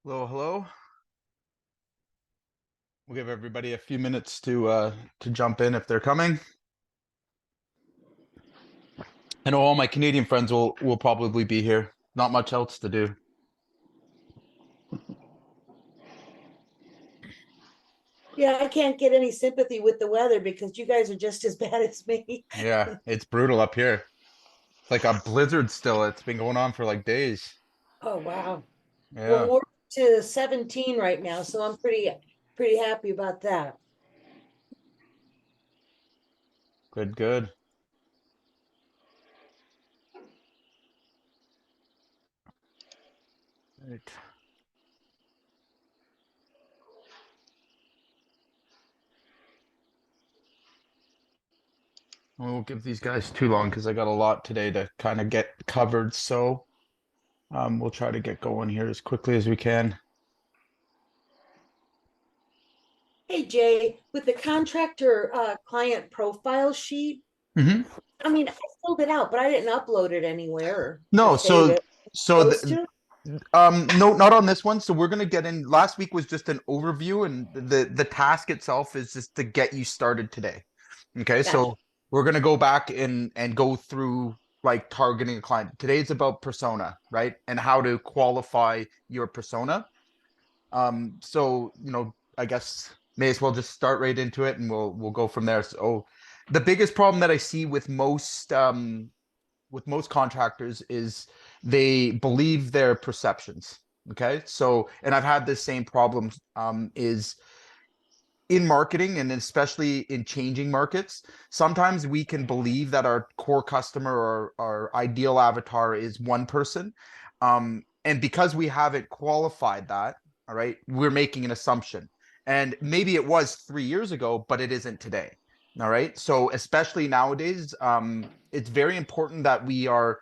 Hello, hello. We'll give everybody a few minutes to jump in if they're coming. I know all my Canadian friends will probably be here. Not much else to do. Yeah, I can't get any sympathy with the weather because you guys are just as bad as me. Yeah, it's brutal up here. It's like a blizzard still. It's been going on for like days. Oh, wow. Well, Yeah, we're to 17 right now, so I'm pretty happy about that. good, good. Right. I won't give these guys too long because I got a lot today to kind of get covered. So we'll try to get going here as quickly as we can. Hey, Jay, with the contractor client profile sheet, Hmm. I mean, I filled it out, but I didn't upload it anywhere or No, save so it. so Supposed the, to? No, not on this one. So we're gonna get in. Last week was just an overview, and the task itself is just to get you started today. Okay, Gotcha. so we're gonna go back and go through like targeting a client. Today it's about persona, right? And how to qualify your persona. So I guess may as well just start right into it, and we'll go from there. So the biggest problem that I see with most contractors is they believe their perceptions. Okay. So, and I've had this same problem is in marketing and especially in changing markets. Sometimes we can believe that our core customer or our ideal avatar is one person. And because we haven't qualified that, all right, we're making an assumption. And maybe it was 3 years ago, but it isn't today. All right. So, especially nowadays, it's very important that we are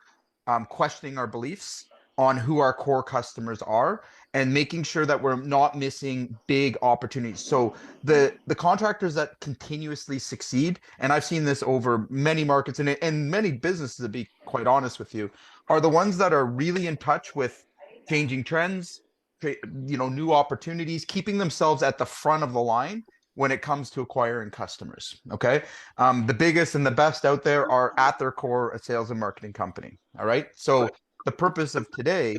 questioning our beliefs on who our core customers are and making sure that we're not missing big opportunities. So, the contractors that continuously succeed, and I've seen this over many markets and many businesses, to be quite honest with you, are the ones that are really in touch with changing trends, new opportunities, keeping themselves at the front of the line when it comes to acquiring customers. Okay. The biggest and the best out there are at their core a sales and marketing company. All right. So the purpose of today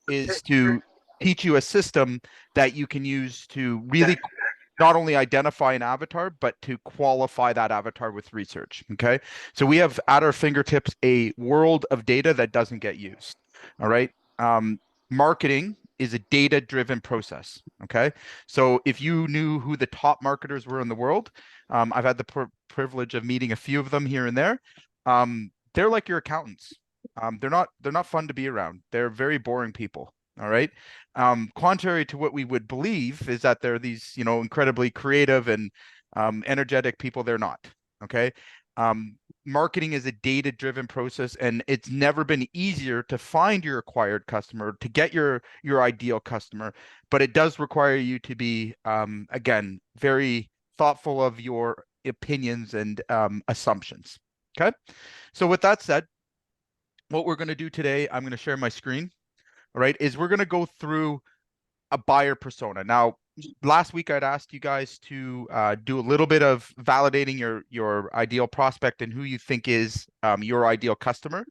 is to teach you a system that you can use to really not only identify an avatar, but to qualify that avatar with research. Okay. So we have at our fingertips a world of data that doesn't get used. All right. Um, Marketing is a data driven process. Okay. So if you knew who the top marketers were in the world, I've had the privilege of meeting a few of them here and there. They're like your accountants. They're not fun to be around. They're very boring people. All right. Contrary to what we would believe is that they're these, incredibly creative and energetic people. They're not. Okay. Marketing is a data-driven process, and it's never been easier to find your acquired customer, to get your ideal customer, but it does require you to be, again, very thoughtful of your opinions and assumptions. Okay. So with that said, what we're going to do today, I'm going to share my screen. All right, is we're going to go through a buyer persona. Now, last week I'd asked you guys to do a little bit of validating your ideal prospect and who you think is your ideal customer.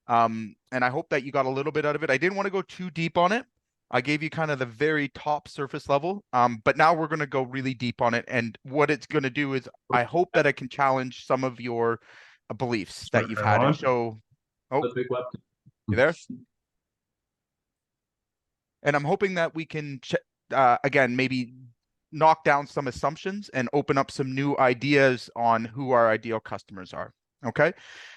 And I hope that you got a little bit out of it. I didn't want to go too deep on it. I gave you kind of the very top surface level, but now we're going to go really deep on it. And what it's going to do is I hope that I can challenge some of your beliefs that you've had and show. Oh, you there? And I'm hoping that we can again maybe knock down some assumptions and open up some new ideas on who our ideal customers are. Okay,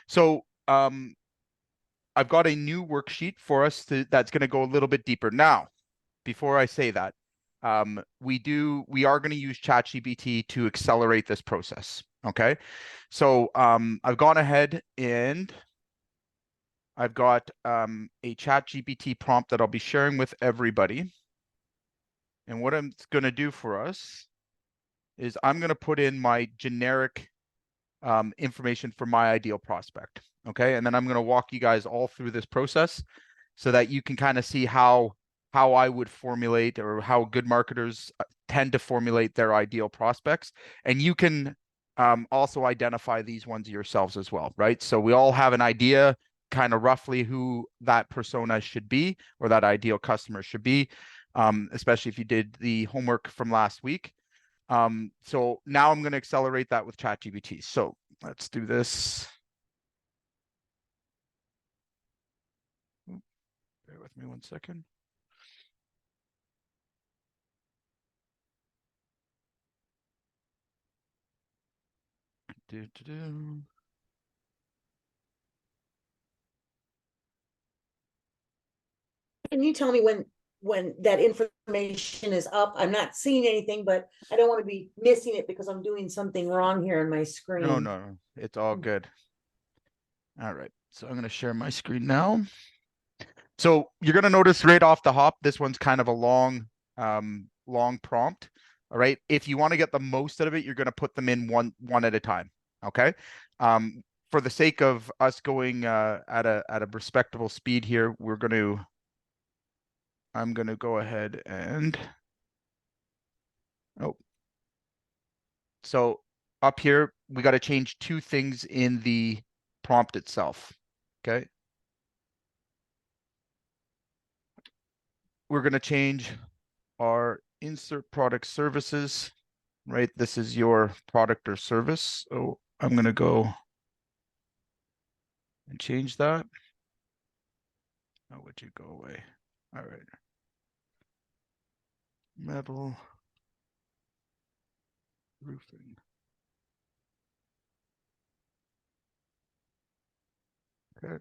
so I've got a new worksheet for us that's going to go a little bit deeper. Now, before I say that, we are going to use ChatGPT to accelerate this process. Okay, so I've gone ahead and I've got a ChatGPT prompt that I'll be sharing with everybody. And what I'm going to do for us is I'm going to put in my generic information for my ideal prospect. Okay. And then I'm going to walk you guys all through this process so that you can kind of see how how I would formulate, or how good marketers tend to formulate their ideal prospects. And you can also identify these ones yourselves as well, right? So we all have an idea kind of roughly who that persona should be, or that ideal customer should be, especially if you did the homework from last week. So now I'm going to accelerate that with ChatGPT. So let's do this. Bear with me 1 second. Do. Can you tell me when that information is up? I'm not seeing anything, but I don't want to be missing it because I'm doing something wrong here on my No, screen. no, it's all good. All right, so I'm going to share my screen now. So you're going to notice right off the hop, this one's kind of a long prompt. All right. If you want to get the most out of it, you're going to put them in one at a time. Okay. For the sake of us going at a respectable speed here, I'm going to go ahead and, oh, so up here, we got to change two things in the prompt itself. Okay. We're going to change our insert product services, right? This is your product or service. So I'm going to go and change that. Oh, would you go away? All right. Metal roofing. Okay.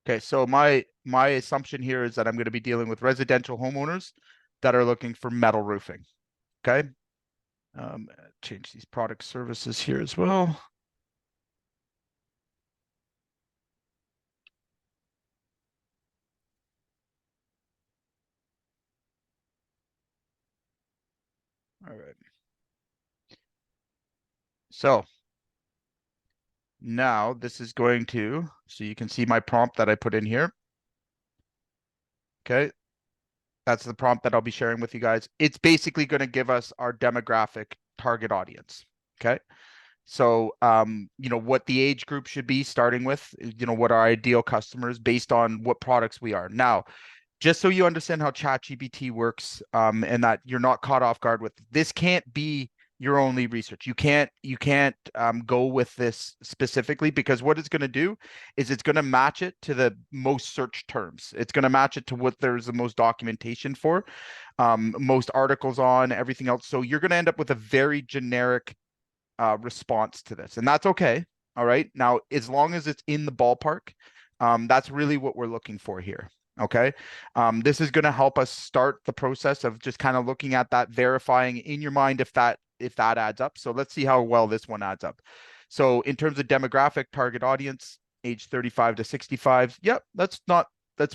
Okay, so my assumption here is that I'm going to be dealing with residential homeowners that are looking for metal roofing. Okay. Change these product services here as well. All right. So now this is going to, so you can see my prompt that I put in here. Okay. That's the prompt that I'll be sharing with you guys. It's basically going to give us our demographic target audience. Okay. So, what the age group should be starting with, what our ideal customers based on what products we are. Now, just so you understand how ChatGPT works, and that you're not caught off guard with this, can't be your only research. You can't go with this specifically, because what it's going to do is it's going to match it to the most search terms. It's going to match it to what there's the most documentation for, most articles on, everything else. So you're going to end up with a very generic response to this, and that's okay. All right. Now, as long as it's in the ballpark, that's really what we're looking for here. Okay. This is going to help us start the process of just kind of looking at that, verifying in your mind if that adds up. So let's see how well this one adds up. So in terms of demographic target audience, age 35 to 65, yep, that's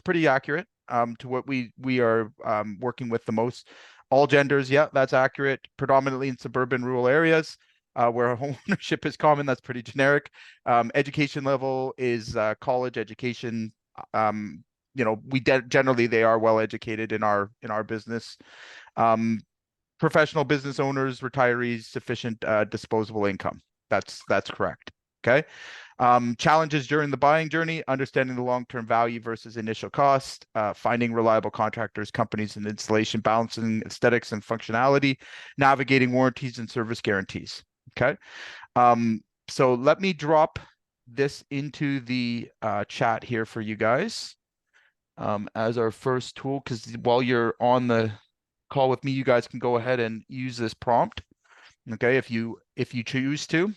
pretty accurate to what we are working with the most. All genders, yeah, that's accurate. Predominantly in suburban rural areas. Where home ownership is common, that's pretty generic. Education level is college education. Generally they are well educated in our business. Professional business owners, retirees, sufficient disposable income. That's correct. Okay. Challenges during the buying journey: understanding the long-term value versus initial cost, finding reliable contractors, companies, and installation, balancing aesthetics and functionality, navigating warranties and service guarantees. Okay. So let me drop this into the chat here for you guys as our first tool, because while you're on the call with me, you guys can go ahead and use this prompt. Okay, if you choose to.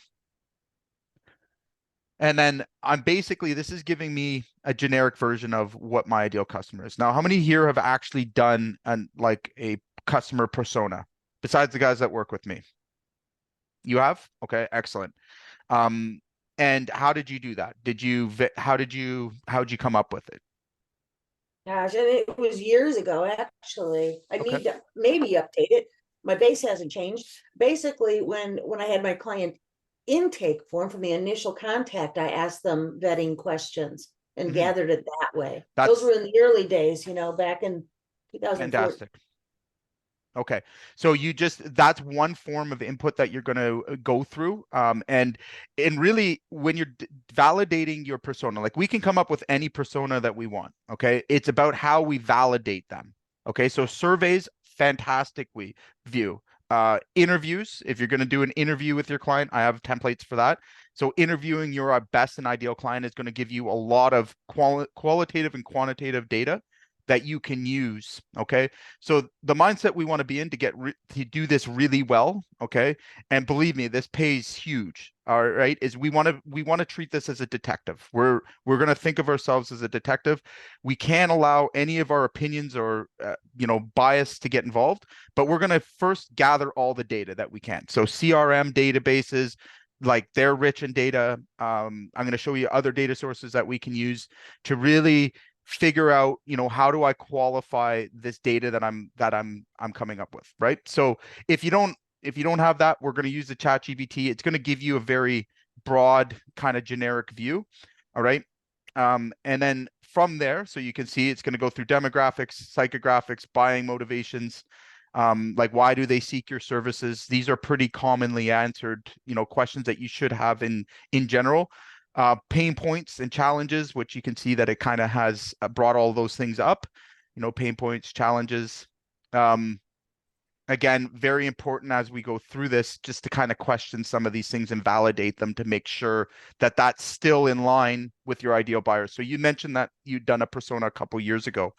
And then this is giving me a generic version of what my ideal customer is. Now, how many here have actually done like a customer persona besides the guys that work with me? You have? Okay, excellent. And how did you do that? How'd you come up with it? Gosh, and it was years ago, actually. I Okay. need to maybe update it. My base hasn't changed. Basically, when I had my client intake form, from the initial contact, I asked them vetting questions and Mhm. gathered it that way. Those That's were in the early days, back in 2014. fantastic. Okay. So that's one form of input that you're going to go through. And really when you're validating your persona, like we can come up with any persona that we want. Okay. It's about how we validate them. Okay. So surveys, fantastic view. Interviews, if you're going to do an interview with your client, I have templates for that. So interviewing your best and ideal client is going to give you a lot of qualitative and quantitative data that you can use. Okay. So the mindset we want to be in to do this really well, okay? And believe me, this pays huge. All right, is we want to treat this as a detective. We're going to think of ourselves as a detective. We can't allow any of our opinions or bias to get involved, but we're going to first gather all the data that we can. So CRM databases, like they're rich in data. I'm going to show you other data sources that we can use to really figure out, how do I qualify this data that I'm coming up with, right? So if you don't have that, we're going to use the chat GPT. It's going to give you a very broad kind of generic view. All right. And then from there, so you can see it's going to go through demographics, psychographics, buying motivations, like why do they seek your services? These are pretty commonly answered, questions that you should have in general. Pain points and challenges, which you can see that it kind of has brought all those things up, pain points, challenges. Again, very important as we go through this, just to kind of question some of these things and validate them to make sure that that's still in line with your ideal buyer. So you mentioned that you'd done a persona a couple years ago.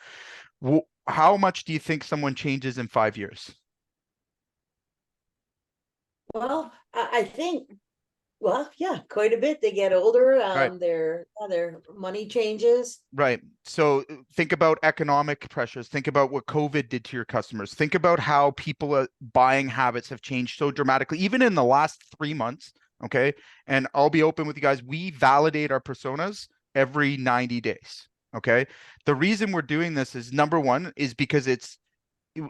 How much do you think someone changes in 5 years? Well, I think, well, yeah, quite a bit. They get older. Right. Their money changes. Right. So think about economic pressures. Think about what COVID did to your customers. Think about how people buying habits have changed so dramatically, even in the last 3 months. Okay. And I'll be open with you guys. We validate our personas every 90 days. Okay. The reason we're doing this is, number one, is because it's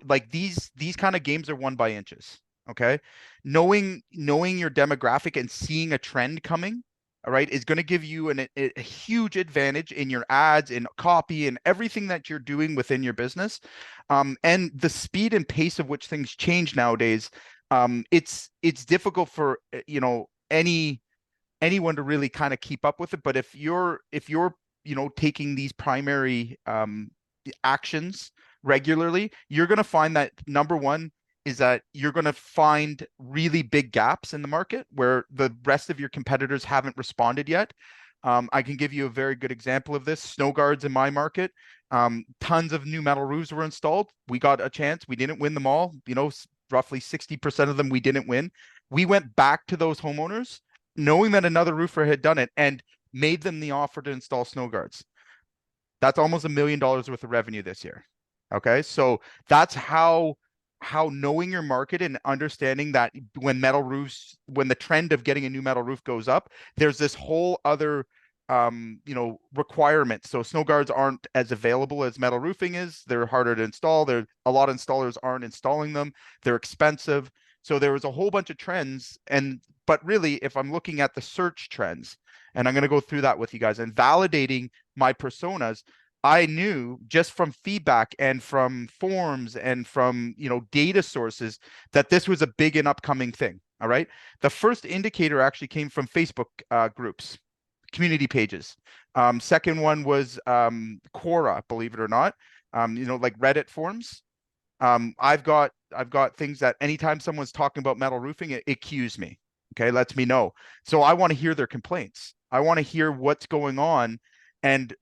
like these kind of games are won by inches. Okay. Knowing your demographic and seeing a trend coming, all right, is going to give you a huge advantage in your ads, in copy, and everything that you're doing within your business. And the speed and pace of which things change nowadays, it's difficult for anyone to really kind of keep up with it. But if you're taking these primary actions regularly, you're going to find that, number one, is that you're going to find really big gaps in the market where the rest of your competitors haven't responded yet. I can give you a very good example of this. Snow guards in my market, tons of new metal roofs were installed. We got a chance. We didn't win them all. Roughly 60% of them we didn't win. We went back to those homeowners knowing that another roofer had done it and made them the offer to install snow guards. That's almost $1 million worth of revenue this year. Okay. So that's how knowing your market and understanding that when the trend of getting a new metal roof goes up, there's this whole other requirement. So snow guards aren't as available as metal roofing is. They're harder to install. A lot of installers aren't installing them. They're expensive. So there was a whole bunch of trends. But really, if I'm looking at the search trends, and I'm going to go through that with you guys and validating my personas, I knew just from feedback and from forums and from data sources that this was a big and upcoming thing. All right. The first indicator actually came from Facebook groups, community pages. Second one was Quora, believe it or not. Like Reddit forums. I've got things that anytime someone's talking about metal roofing, it cues me. Okay, lets me know. So I want to hear their complaints. I want to hear what's going on. And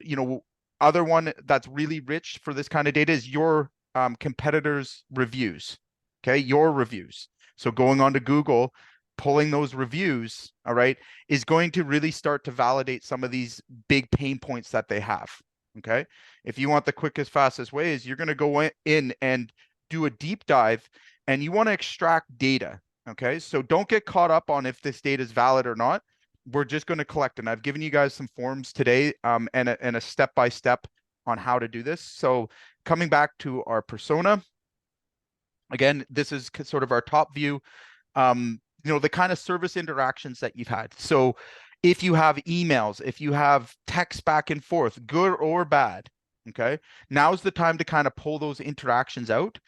other one that's really rich for this kind of data is your competitors' reviews. Okay, your reviews. So going on to Google, pulling those reviews, all right, is going to really start to validate some of these big pain points that they have. Okay, if you want the quickest, fastest way, is you're going to go in and do a deep dive, and you want to extract data. Okay, so don't get caught up on if this data is valid or not. We're just going to collect, and I've given you guys some forms today, and a step-by-step on how to do this. So coming back to our persona, again, this is sort of our top view. the kind of service interactions that you've had. So if you have emails, if you have text back and forth, good or bad, okay, now's the time to kind of pull those interactions out.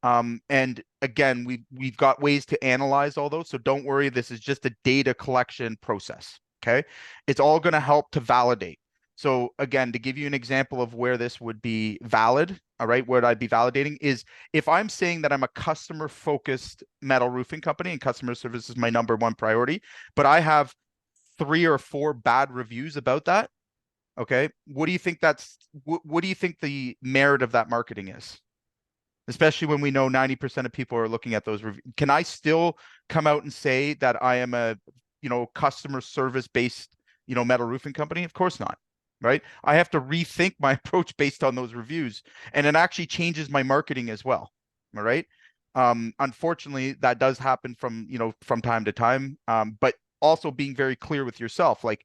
And again, we've got ways to analyze all those. So don't worry, this is just a data collection process. Okay. It's all going to help to validate. So again, to give you an example of where this would be valid, all right, what I'd be validating is if I'm saying that I'm a customer focused metal roofing company and customer service is my number one priority, but I have 3 or 4 bad reviews about that. Okay. What do you think what do you think the merit of that marketing is? Especially when we know 90% of people are looking at those reviews. Can I still come out and say that I am a, customer service based, metal roofing company? Of course not. Right. I have to rethink my approach based on those reviews. And it actually changes my marketing as well. All right. Unfortunately, that does happen from time to time. But also being very clear with yourself, like,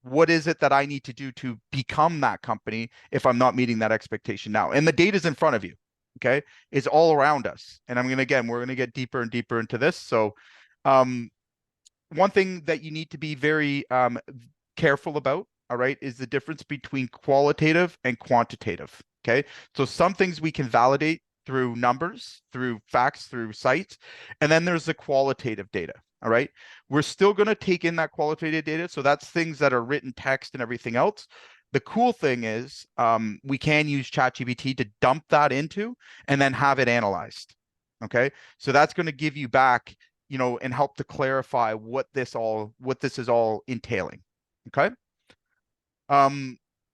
what is it that I need to do to become that company if I'm not meeting that expectation now? And the data's in front of you. Okay. It's all around us. And we're going to get deeper and deeper into this. So, one thing that you need to be very careful about, all right, is the difference between qualitative and quantitative. Okay. So some things we can validate through numbers, through facts, through sites, and then there's the qualitative data. All right. We're still going to take in that qualitative data. So that's things that are written text and everything else. The cool thing is we can use ChatGPT to dump that into and then have it analyzed. Okay. So that's going to give you back, and help to clarify what this is all entailing. Okay.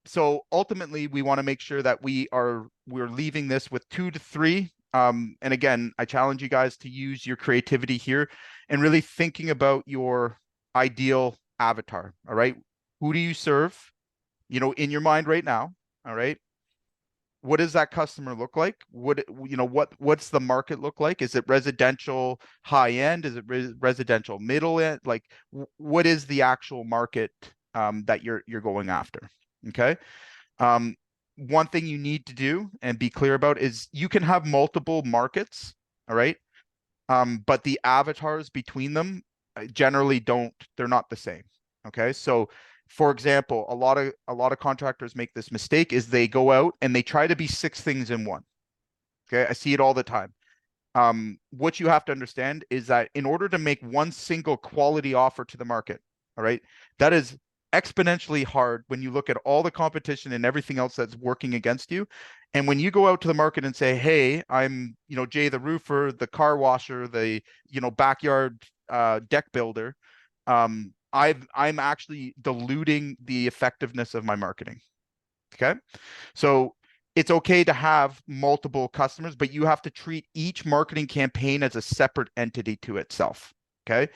So ultimately we want to make sure that we're leaving this with 2 to 3. And again, I challenge you guys to use your creativity here and really thinking about your ideal avatar. All right. Who do you serve, in your mind right now? All right. What does that customer look like? What's the market look like? Is it residential high end? Is it residential middle end? Like, what is the actual market that you're going after? Okay. One thing you need to do and be clear about is you can have multiple markets, all right? But the avatars between them generally they're not the same. Okay. So for example, a lot of contractors make this mistake is they go out and they try to be 6 things in one. Okay. I see it all the time. What you have to understand is that in order to make one single quality offer to the market, all right, that is exponentially hard when you look at all the competition and everything else that's working against you. And when you go out to the market and say, hey, I'm, Jay the roofer, the car washer, the, backyard deck builder, I'm actually diluting the effectiveness of my marketing. Okay. So it's okay to have multiple customers, but you have to treat each marketing campaign as a separate entity to itself. Okay.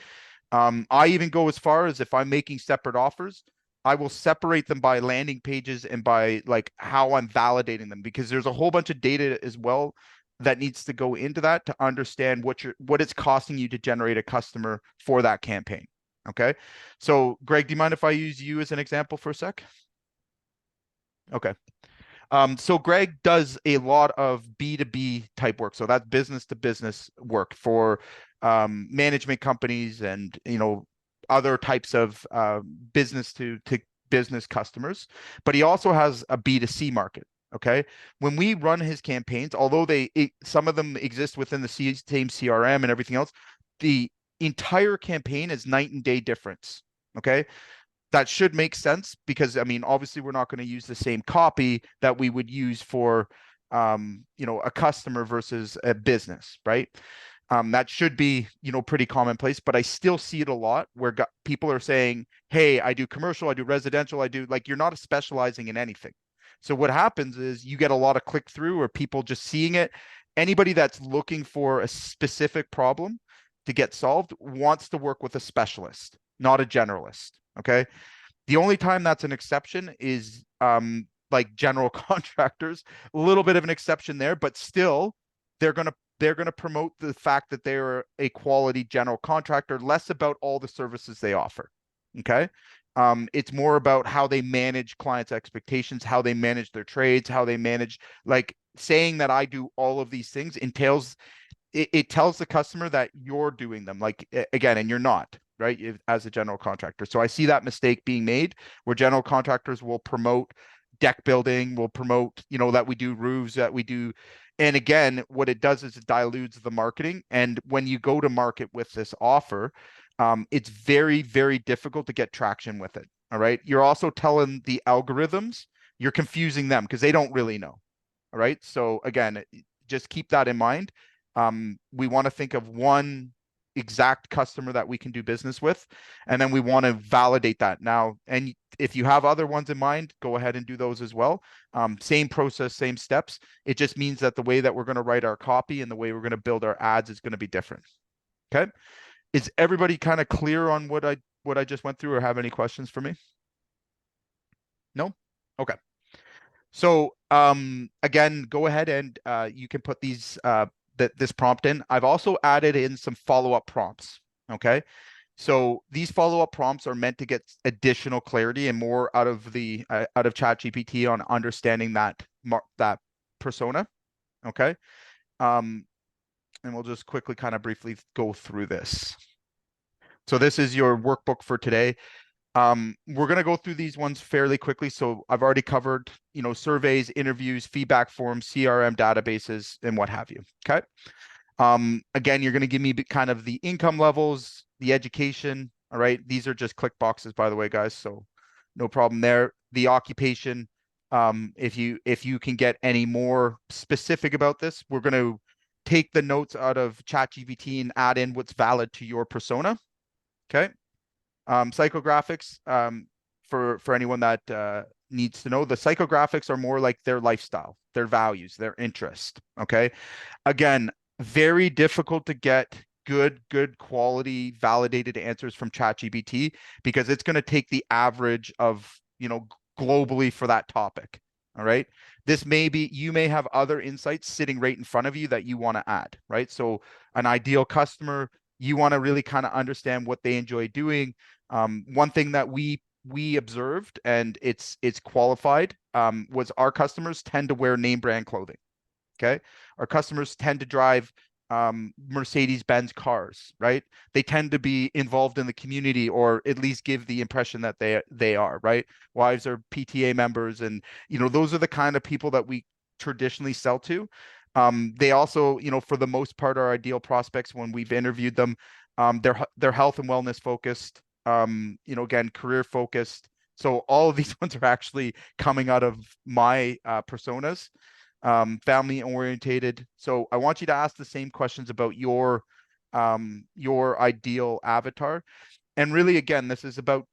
I even go as far as if I'm making separate offers, I will separate them by landing pages and by like how I'm validating them, because there's a whole bunch of data as well that needs to go into that to understand what it's costing you to generate a customer for that campaign. Okay. So Greg, do you mind if I use you as an example for a sec? Okay. So Greg does a lot of B2B type work. So that's business to business work for management companies and, other types of business to business customers. But he also has a B2C market. Okay. When we run his campaigns, although some of them exist within the same CRM and everything else, the entire campaign is night and day difference. Okay. That should make sense because, I mean, obviously we're not going to use the same copy that we would use for, a customer versus a business, right? That should be, pretty commonplace, but I still see it a lot where people are saying, hey, I do commercial, I do residential, like, you're not specializing in anything. So what happens is you get a lot of click through or people just seeing it. Anybody that's looking for a specific problem to get solved wants to work with a specialist, not a generalist. Okay. The only time that's an exception is like general contractors, a little bit of an exception there, but still they're going to promote the fact that they're a quality general contractor, less about all the services they offer. Okay. It's more about how they manage clients' expectations, how they manage their trades, how they manage, like, saying that I do all of these things it tells the customer that you're doing them, like again, and you're not, right? As a general contractor. So I see that mistake being made where general contractors will promote deck building, will promote, that we do roofs, that we do. And again, what it does is it dilutes the marketing. And when you go to market with this offer, it's very, very difficult to get traction with it. All right. You're also telling the algorithms, you're confusing them because they don't really know. All right. So again, just keep that in mind. We want to think of one exact customer that we can do business with, and then we want to validate that now. And if you have other ones in mind, go ahead and do those as well. Same process, same steps. It just means that the way that we're going to write our copy and the way we're going to build our ads is going to be different. Okay. Is everybody kind of clear on what I just went through, or have any questions for me? No? Okay. So again, go ahead and you can put these this prompt in. I've also added in some follow-up prompts. Okay. So these follow-up prompts are meant to get additional clarity and more out of ChatGPT on understanding that persona. Okay. And we'll just quickly kind of briefly go through this. So this is your workbook for today. We're going to go through these ones fairly quickly. So I've already covered, surveys, interviews, feedback forms, CRM databases, and what have you. Okay. Again, you're going to give me kind of the income levels, the education. All right. These are just click boxes, by the way, guys. So no problem there. The occupation. If you can get any more specific about this, we're going to take the notes out of ChatGPT and add in what's valid to your persona. Okay. Psychographics, for anyone that needs to know, the psychographics are more like their lifestyle, their values, their interest. Okay. Again, very difficult to get good quality validated answers from ChatGPT because it's going to take the average of, globally for that topic. All right. You may have other insights sitting right in front of you that you want to add, right? So an ideal customer, you want to really kind of understand what they enjoy doing. One thing that we observed, and it's qualified, was our customers tend to wear name brand clothing. Okay. Our customers tend to drive Mercedes-Benz cars, right? They tend to be involved in the community, or at least give the impression that they are, right? Wives are PTA members, and those are the kind of people that we traditionally sell to. They also, for the most part, are ideal prospects when we've interviewed them. They're health and wellness focused, again, career focused. So all of these ones are actually coming out of my personas. Family orientated. So I want you to ask the same questions about your ideal avatar. And really, again, this is about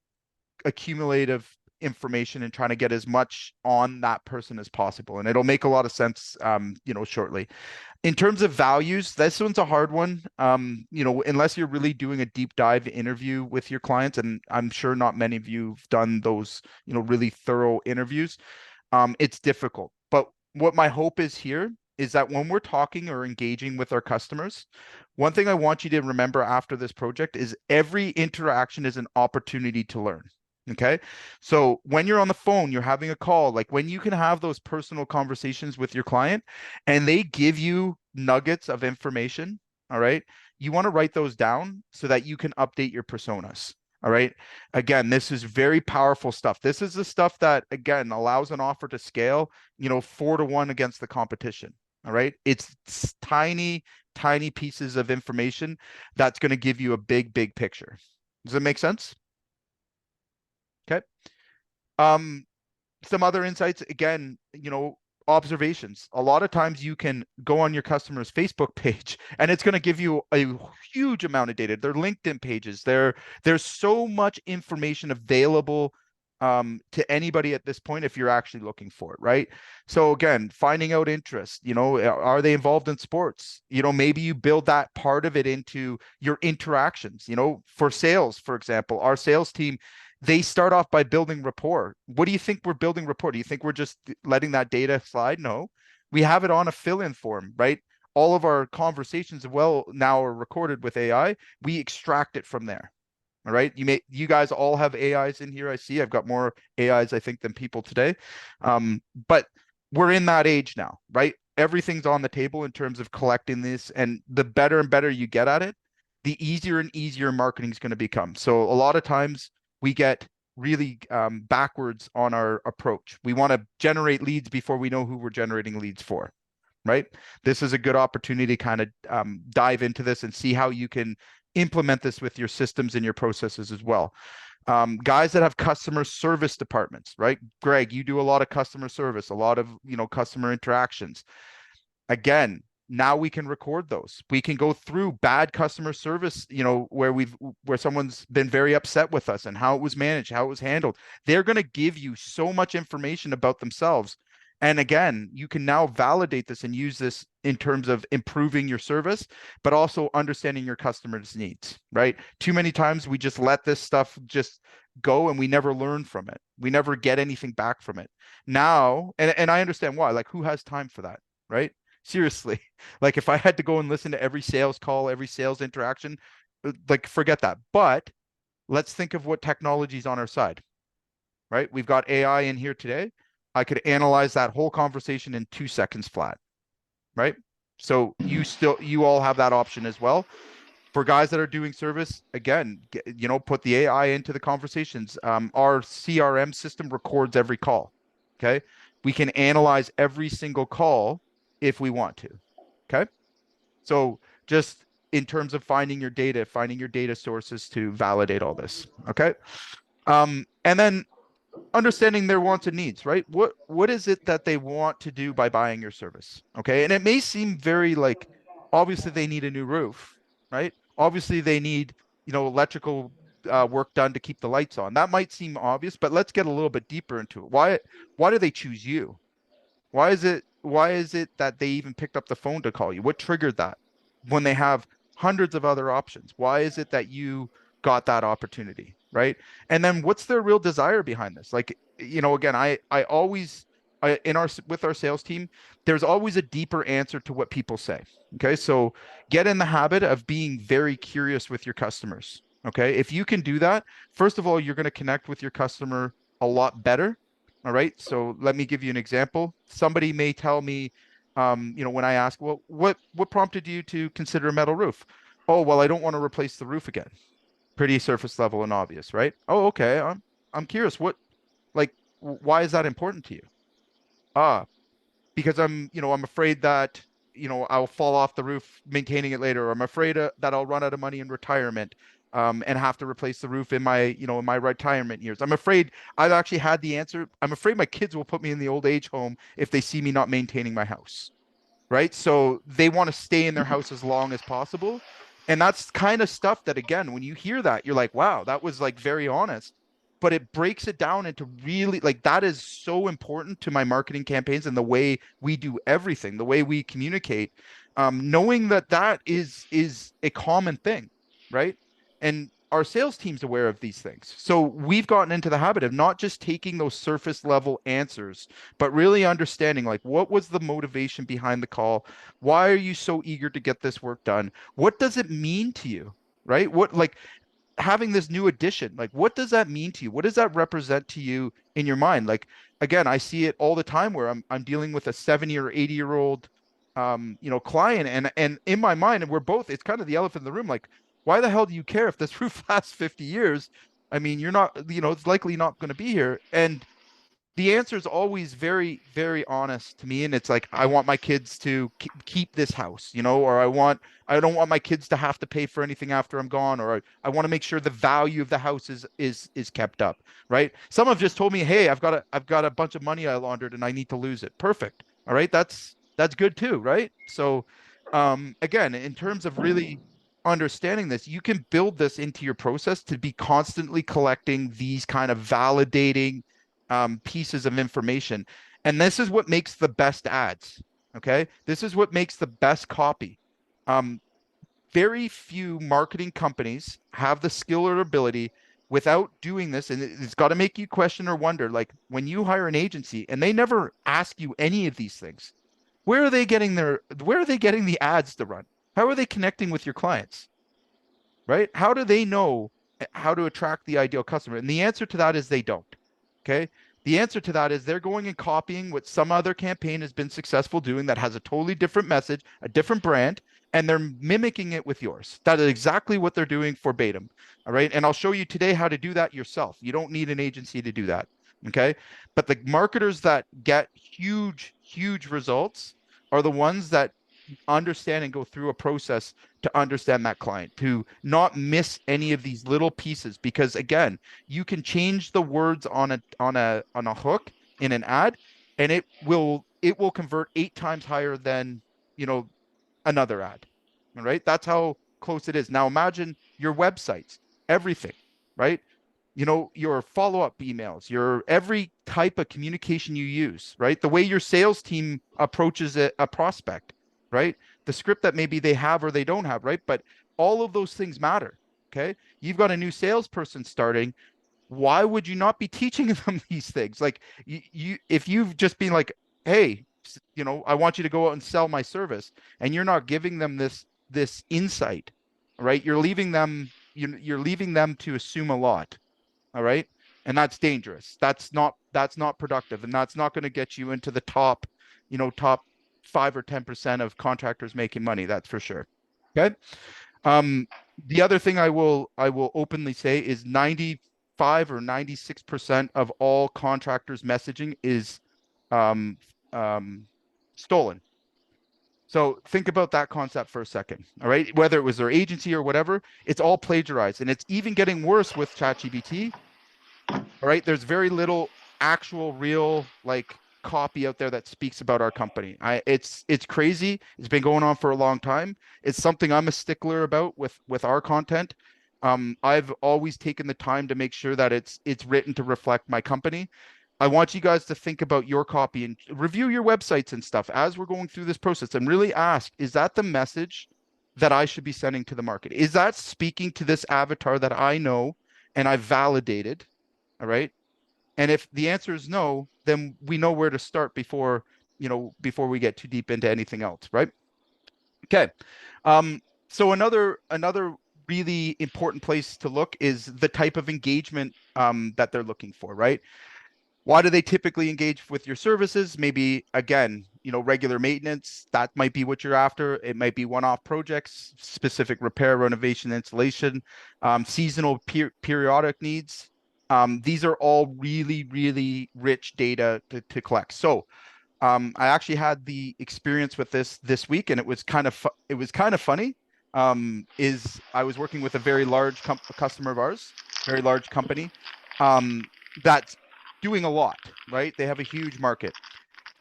accumulative information and trying to get as much on that person as possible. And it'll make a lot of sense, shortly. In terms of values, this one's a hard one. Unless you're really doing a deep dive interview with your clients, and I'm sure not many of you have done those, really thorough interviews. It's difficult. But what my hope is here is that when we're talking or engaging with our customers, one thing I want you to remember after this project is every interaction is an opportunity to learn. Okay. So when you're on the phone, you're having a call, like when you can have those personal conversations with your client and they give you nuggets of information. All right. You want to write those down so that you can update your personas. All right. Again, this is very powerful stuff. This is the stuff that, again, allows an offer to scale, 4-to-1 against the competition. All right. It's tiny pieces of information that's going to give you a big picture. Does that make sense? Okay. Some other insights, again, observations. A lot of times you can go on your customer's Facebook page and it's going to give you a huge amount of data. Their LinkedIn pages, there's so much information available to anybody at this point if you're actually looking for it, right? So again, finding out interest, are they involved in sports? Maybe you build that part of it into your interactions, for sales, for example. Our sales team, they start off by building rapport. What do you think we're building rapport? Do you think we're just letting that data slide? No, we have it on a fill-in form, right? All of our conversations now are recorded with AI. We extract it from there. All right. You guys all have AIs in here. I see I've got more AIs, I think, than people today. But we're in that age now, right? everything's on the table in terms of collecting this, and the better and better you get at it, the easier and easier marketing is going to become. So a lot of times we get really backwards on our approach. We want to generate leads before we know who we're generating leads for, right? This is a good opportunity to kind of dive into this and see how you can implement this with your systems and your processes as well. Guys that have customer service departments, right? Greg, you do a lot of customer service, a lot of, customer interactions. Again, now we can record those. We can go through bad customer service, where someone's been very upset with us and how it was managed, how it was handled. They're going to give you so much information about themselves. And again, you can now validate this and use this in terms of improving your service, but also understanding your customers' needs, right? Too many times we just let this stuff just go and we never learn from it. We never get anything back from it. Now, and I understand why, like who has time for that, right? Seriously. Like if I had to go and listen to every sales call, every sales interaction, like forget that. But let's think of what technology is on our side, right? We've got AI in here today. I could analyze that whole conversation in 2 seconds flat, right? So you all have that option as well. For guys that are doing service, again, put the AI into the conversations. Our CRM system records every call. Okay. We can analyze every single call if we want to. Okay. So just in terms of finding your data sources to validate all this. Okay. And then understanding their wants and needs, right? What is it that they want to do by buying your service? Okay. And it may seem very like, obviously they need a new roof, right? Obviously they need, electrical work done to keep the lights on. That might seem obvious, but let's get a little bit deeper into it. Why do they choose you? Why is it that they even picked up the phone to call you? What triggered that when they have hundreds of other options? Why is it that you got that opportunity, right? And then what's their real desire behind this? Like, again, I always with our sales team, there's always a deeper answer to what people say. Okay. So get in the habit of being very curious with your customers. Okay. If you can do that, first of all, you're going to connect with your customer a lot better. All right. So let me give you an example. Somebody may tell me, when I ask, well, what prompted you to consider a metal roof? Oh, well, I don't want to replace the roof again. Pretty surface level and obvious, right? Oh, okay. I'm curious. Why is that important to you? Ah, because I'm afraid that, I'll fall off the roof maintaining it later, or I'm afraid that I'll run out of money in retirement, and have to replace the roof in my retirement years. I'm afraid I've actually had the answer. I'm afraid my kids will put me in the old age home if they see me not maintaining my house, right? So they want to stay in their house as long as possible. And that's kind of stuff that, again, when you hear that, you're like, wow, that was like very honest. But it breaks it down into really like that is so important to my marketing campaigns and the way we do everything, the way we communicate, knowing that that is a common thing, right? And our sales team's aware of these things. So we've gotten into the habit of not just taking those surface level answers, but really understanding like what was the motivation behind the call? Why are you so eager to get this work done? What does it mean to you? Right? What like having this new addition, like what does that mean to you? What does that represent to you in your mind? Like again, I see it all the time where I'm dealing with a 70 or 80-year-old client, and in my mind, and we're both, it's kind of the elephant in the room, like why the hell do you care if this roof lasts 50 years? I mean, you're not, it's likely not going to be here. And the answer is always very, very honest to me. And it's like, I want my kids to keep this house, or I don't want my kids to have to pay for anything after I'm gone, or I want to make sure the value of the house is kept up. Right. Some have just told me, hey, I've got a bunch of money I laundered and I need to lose it. Perfect. All right. That's good too. Right. So, again, in terms of really understanding this, you can build this into your process to be constantly collecting these kind of validating pieces of information. And this is what makes the best ads. Okay. This is what makes the best copy. Um, Very few marketing companies have the skill or ability without doing this. And it's got to make you question or wonder, like when you hire an agency and they never ask you any of these things, where are they getting the ads to run? How are they connecting with your clients? Right? How do they know how to attract the ideal customer? And the answer to that is they don't. Okay. The answer to that is they're going and copying what some other campaign has been successful doing that has a totally different message, a different brand, and they're mimicking it with yours. That is exactly what they're doing verbatim. All right. And I'll show you today how to do that yourself. You don't need an agency to do that. Okay. But the marketers that get huge, huge results are the ones that understand and go through a process to understand that client, to not miss any of these little pieces. Because again, you can change the words on a hook in an ad, and it will convert 8 times higher than you know another ad. All right. That's how close it is. Now imagine your websites, everything, right? Your follow-up emails, your every type of communication you use, right? The way your sales team approaches a prospect, right? The script that maybe they have or they don't have, right? But all of those things matter. Okay. You've got a new salesperson starting. Why would you not be teaching them these things? Like if you've just been like, hey, I want you to go out and sell my service, and you're not giving them this insight, right? You're leaving them to assume a lot. All right. And that's dangerous. That's not productive. And that's not going to get you into the top 5 or 10% of contractors making money. That's for sure. Okay. Um, the other thing I will openly say is 95 or 96% of all contractors messaging is um, stolen. So think about that concept for a second. All right. Whether it was their agency or whatever, it's all plagiarized. And it's even getting worse with ChatGPT. All right. There's very little actual real like copy out there that speaks about our company. It's crazy. It's been going on for a long time. It's something I'm a stickler about with our content. I've always taken the time to make sure that it's written to reflect my company. I want you guys to think about your copy and review your websites and stuff as we're going through this process and really ask, is that the message that I should be sending to the market? Is that speaking to this avatar that I know and I've validated? All right. And if the answer is no, then we know where to start before we get too deep into anything else, right? Okay. Um, so another really important place to look is the type of engagement that they're looking for, right? Why do they typically engage with your services? Maybe again, regular maintenance, that might be what you're after. It might be one-off projects, specific repair, renovation, installation, seasonal periodic needs. These are all really, really rich data to collect. So I actually had the experience with this week, and it was kind of funny. Is I was working with a very large customer of ours, very large company, that's doing a lot, right? They have a huge market,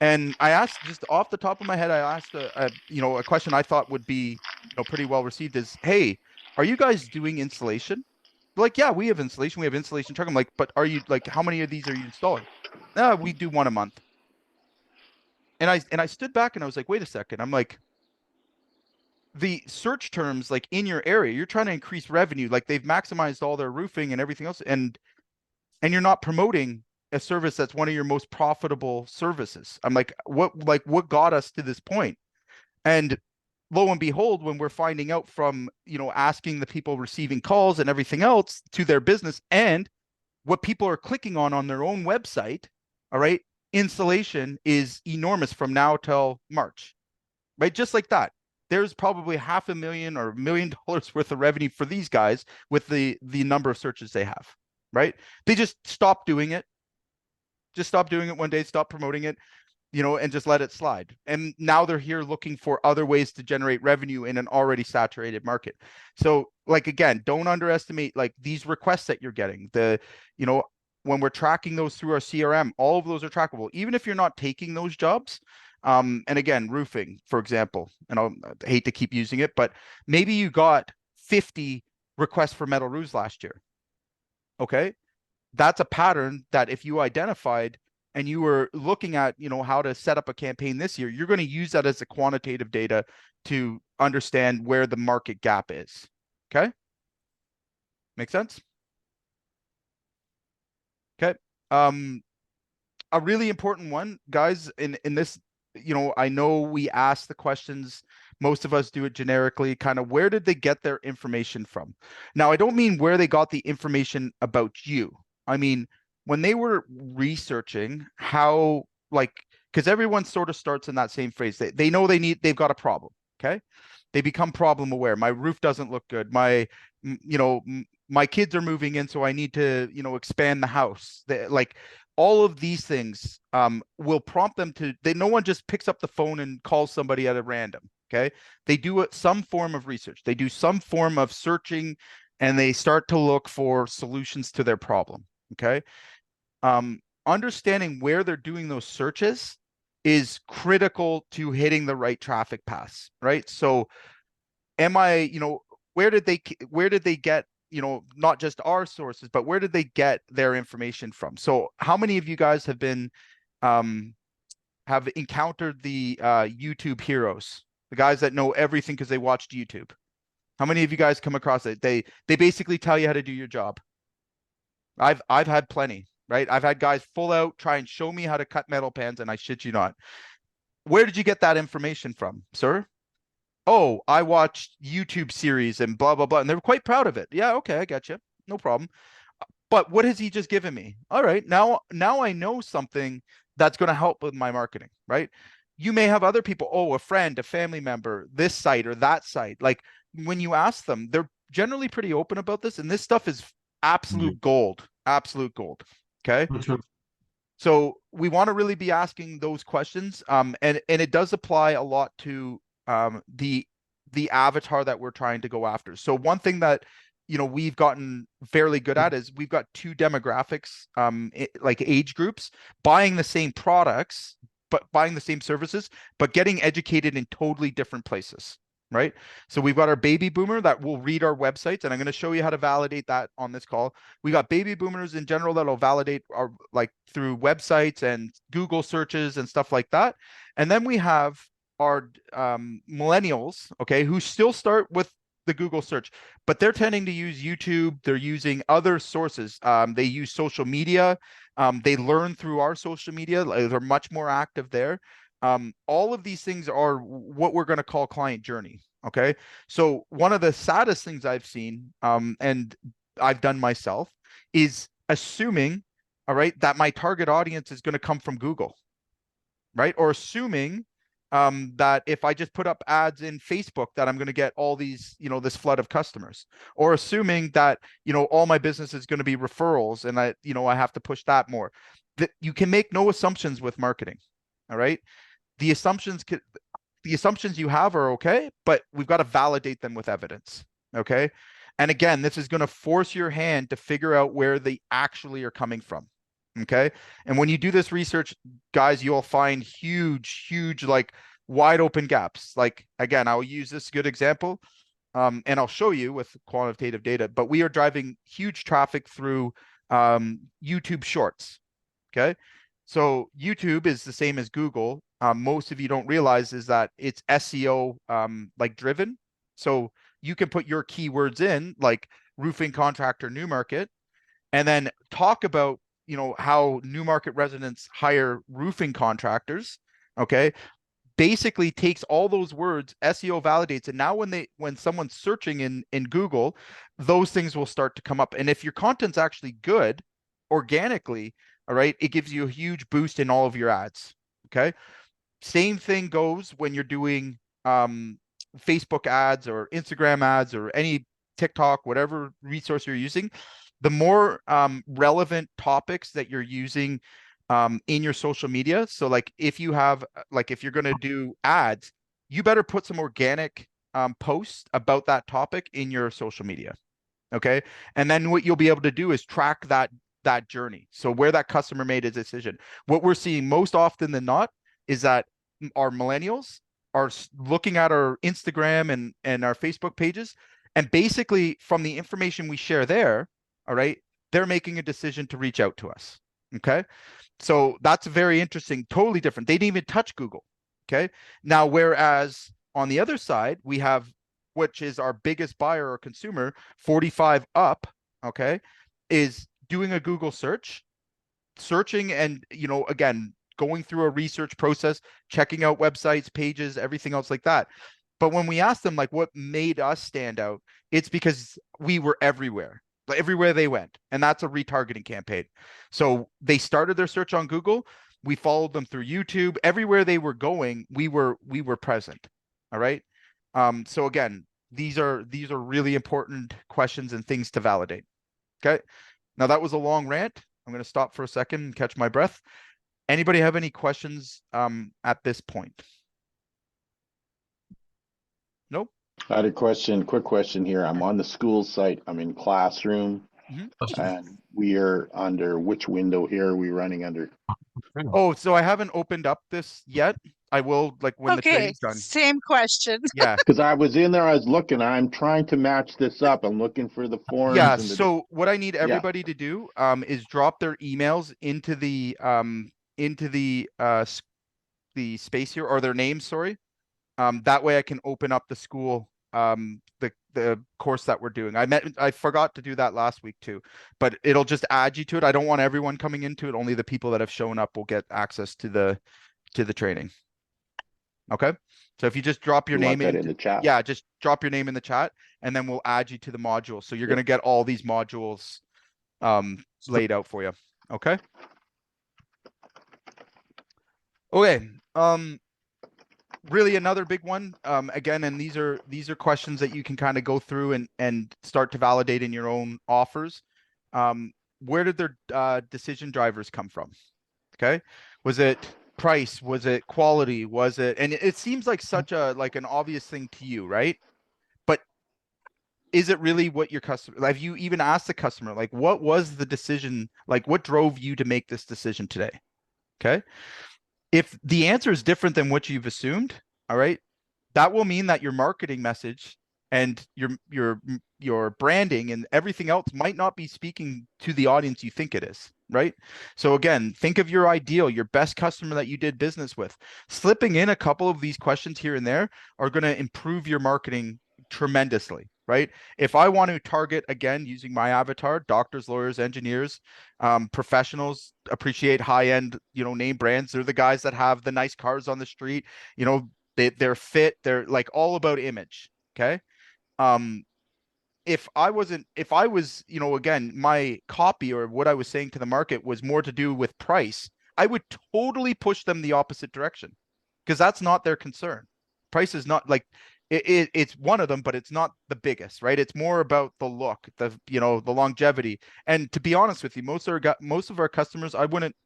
and I asked just off the top of my head, I asked a question I thought would be pretty well received is, hey, are you guys doing installation? They're like, yeah, we have installation. We have installation truck. I'm like, but are you like, how many of these are you installing? We do one a month. And I stood back and I was like, wait a second. I'm like, the search terms like in your area, you're trying to increase revenue. Like they've maximized all their roofing and everything else, and you're not promoting a service that's one of your most profitable services. I'm like what got us to this point? And lo and behold, when we're finding out from, asking the people receiving calls and everything else to their business and what people are clicking on their own website, all right, installation is enormous from now till March, right? Just like that. There's probably $500,000 or $1 million worth of revenue for these guys with the number of searches they have, right? They just stop doing it. Just stop doing it one day, stop promoting it, and just let it slide. And now they're here looking for other ways to generate revenue in an already saturated market. So, like, again, don't underestimate like these requests that you're getting. When we're tracking those through our CRM, all of those are trackable, even if you're not taking those jobs. And again, roofing, for example, and I hate to keep using it, but maybe you got 50 requests for metal roofs last year. Okay. That's a pattern that if you identified and you were looking at, how to set up a campaign this year, you're going to use that as a quantitative data to understand where the market gap is. Okay. Make sense? Okay. A really important one, guys, in this, I know we ask the questions, most of us do it generically, kind of where did they get their information from? Now, I don't mean where they got the information about you. I mean, when they were researching how, like, because everyone sort of starts in that same phrase. They know they've got a problem. Okay. They become problem aware. My roof doesn't look good. My kids are moving in, so I need to, expand the house. Like all of these things will prompt them to, no one just picks up the phone and calls somebody at a random. Okay. They do some form of research. They do some form of searching and they start to look for solutions to their problem. Okay. Understanding where they're doing those searches is critical to hitting the right traffic paths, right? So am I, where did they get, not just our sources, but where did they get their information from? So how many of you guys um, have encountered the YouTube heroes, the guys that know everything because they watched YouTube? How many of you guys come across it? They basically tell you how to do your job. I've had plenty, right? I've had guys full out try and show me how to cut metal pans, and I shit you not. Where did you get that information from, sir? Oh, I watched YouTube series and blah blah blah, and they were quite proud of it. Yeah, okay, I get you, no problem. But what has he just given me? All right, now I know something that's going to help with my marketing, right? You may have other people, oh, a friend, a family member, this site or that site. Like when you ask them, they're generally pretty open about this, and this stuff is absolute gold, absolute gold. Okay. So we want to really be asking those questions, and it does apply a lot to the avatar that we're trying to go after. So one thing that we've gotten fairly good at is we've got two demographics, like age groups, buying the same products, but buying the same services, but getting educated in totally different places. Right. So we've got our baby boomer that will read our websites, and I'm going to show you how to validate that on this call. We got baby boomers in general that'll validate our, like, through websites and Google searches and stuff like that. And then we have our millennials, okay, who still start with the Google search, but they're tending to use YouTube. They're using other sources. They use social media. They learn through our social media. They're much more active there. All of these things are what we're going to call client journey. Okay. So one of the saddest things I've seen, and I've done myself, is assuming, all right, that my target audience is going to come from Google, right? Or assuming that if I just put up ads in Facebook, that I'm going to get all these, this flood of customers, or assuming that, all my business is going to be referrals and I have to push that more. That you can make no assumptions with marketing. All right. The assumptions you have are okay, but we've got to validate them with evidence. Okay. And again, this is going to force your hand to figure out where they actually are coming from. Okay. And when you do this research, guys, you'll find huge, like wide open gaps. Like, again, I'll use this good example, and I'll show you with quantitative data, but we are driving huge traffic through YouTube Shorts. Okay. So YouTube is the same as Google. Most of you don't realize is that it's SEO like driven. So you can put your keywords in, like roofing contractor new market, and then talk about how new market residents hire roofing contractors. Okay. Basically takes all those words, SEO validates, and now when someone's searching in Google, those things will start to come up. And if your content's actually good organically, all right, it gives you a huge boost in all of your ads. Okay. Same thing goes when you're doing Facebook ads or Instagram ads or any TikTok, whatever resource you're using. The more relevant topics that you're using in your social media. So like if you're going to do ads, you better put some organic posts about that topic in your social media. Okay. And then what you'll be able to do is track that journey. So where that customer made a decision. What we're seeing most often than not is that our millennials are looking at our Instagram and our Facebook pages, and basically from the information we share there, all right, they're making a decision to reach out to us. Okay. So that's very interesting, totally different. They didn't even touch Google. Okay. Now, whereas on the other side, we have, which is our biggest buyer or consumer, 45 up, okay, is doing a Google search, searching and, again, going through a research process, checking out websites, pages, everything else like that. But when we ask them, like, what made us stand out, it's because we were everywhere. everywhere they went. And that's a retargeting campaign. So they started their search on Google. We followed them through YouTube. Everywhere they were going, we were present. All right. So again, these are really important questions and things to validate. Okay. Now that was a long rant. I'm going to stop for a second and catch my breath. Anybody have any questions at this point? Nope. I had a quick question here. I'm on the school site. I'm in classroom, Mhm. and we are under which window here are we running under? Oh, so I haven't opened up this yet. I will, like, when the Okay, training's done. same question. Yeah. Because I was in there, I was looking. I'm trying to match this up. I'm looking for the forms Yeah. and the So what I need yeah. everybody to do is drop their emails into the the space here, or their names, sorry. That way I can open up the school the course that we're doing. I forgot to do that last week too, but it'll just add you to it. I don't want everyone coming into it. Only the people that have shown up will get access to the training. Okay. So if you just drop your You want name that in the chat? yeah, just drop your name in the chat and then we'll add you to the module. So you're Yeah. going to get all these modules laid out for you. Okay. Okay. Really another big one. Again, and these are questions that you can kind of go through and start to validate in your own offers. Where did their decision drivers come from? Okay. Was it price? Was it quality? Was it, and it seems like such a, like an obvious thing to you, right? But is it really what your customer, have you even asked the customer, like, what was the decision? Like, what drove you to make this decision today? Okay. If the answer is different than what you've assumed, all right, that will mean that your marketing message and your branding and everything else might not be speaking to the audience you think it is, right? So again, think of your ideal, your best customer that you did business with. Slipping in a couple of these questions here and there are going to improve your marketing tremendously, right? If I want to target, again, using my avatar, doctors, lawyers, engineers, professionals, appreciate high-end, name brands. They're the guys that have the nice cars on the street, they're fit, they're like all about image. Okay. If I was, again, my copy or what I was saying to the market was more to do with price, I would totally push them the opposite direction because that's not their concern. Price is not like it's one of them, but it's not the biggest, right? It's more about the look, the longevity. And to be honest with you, most of our customers, I wouldn't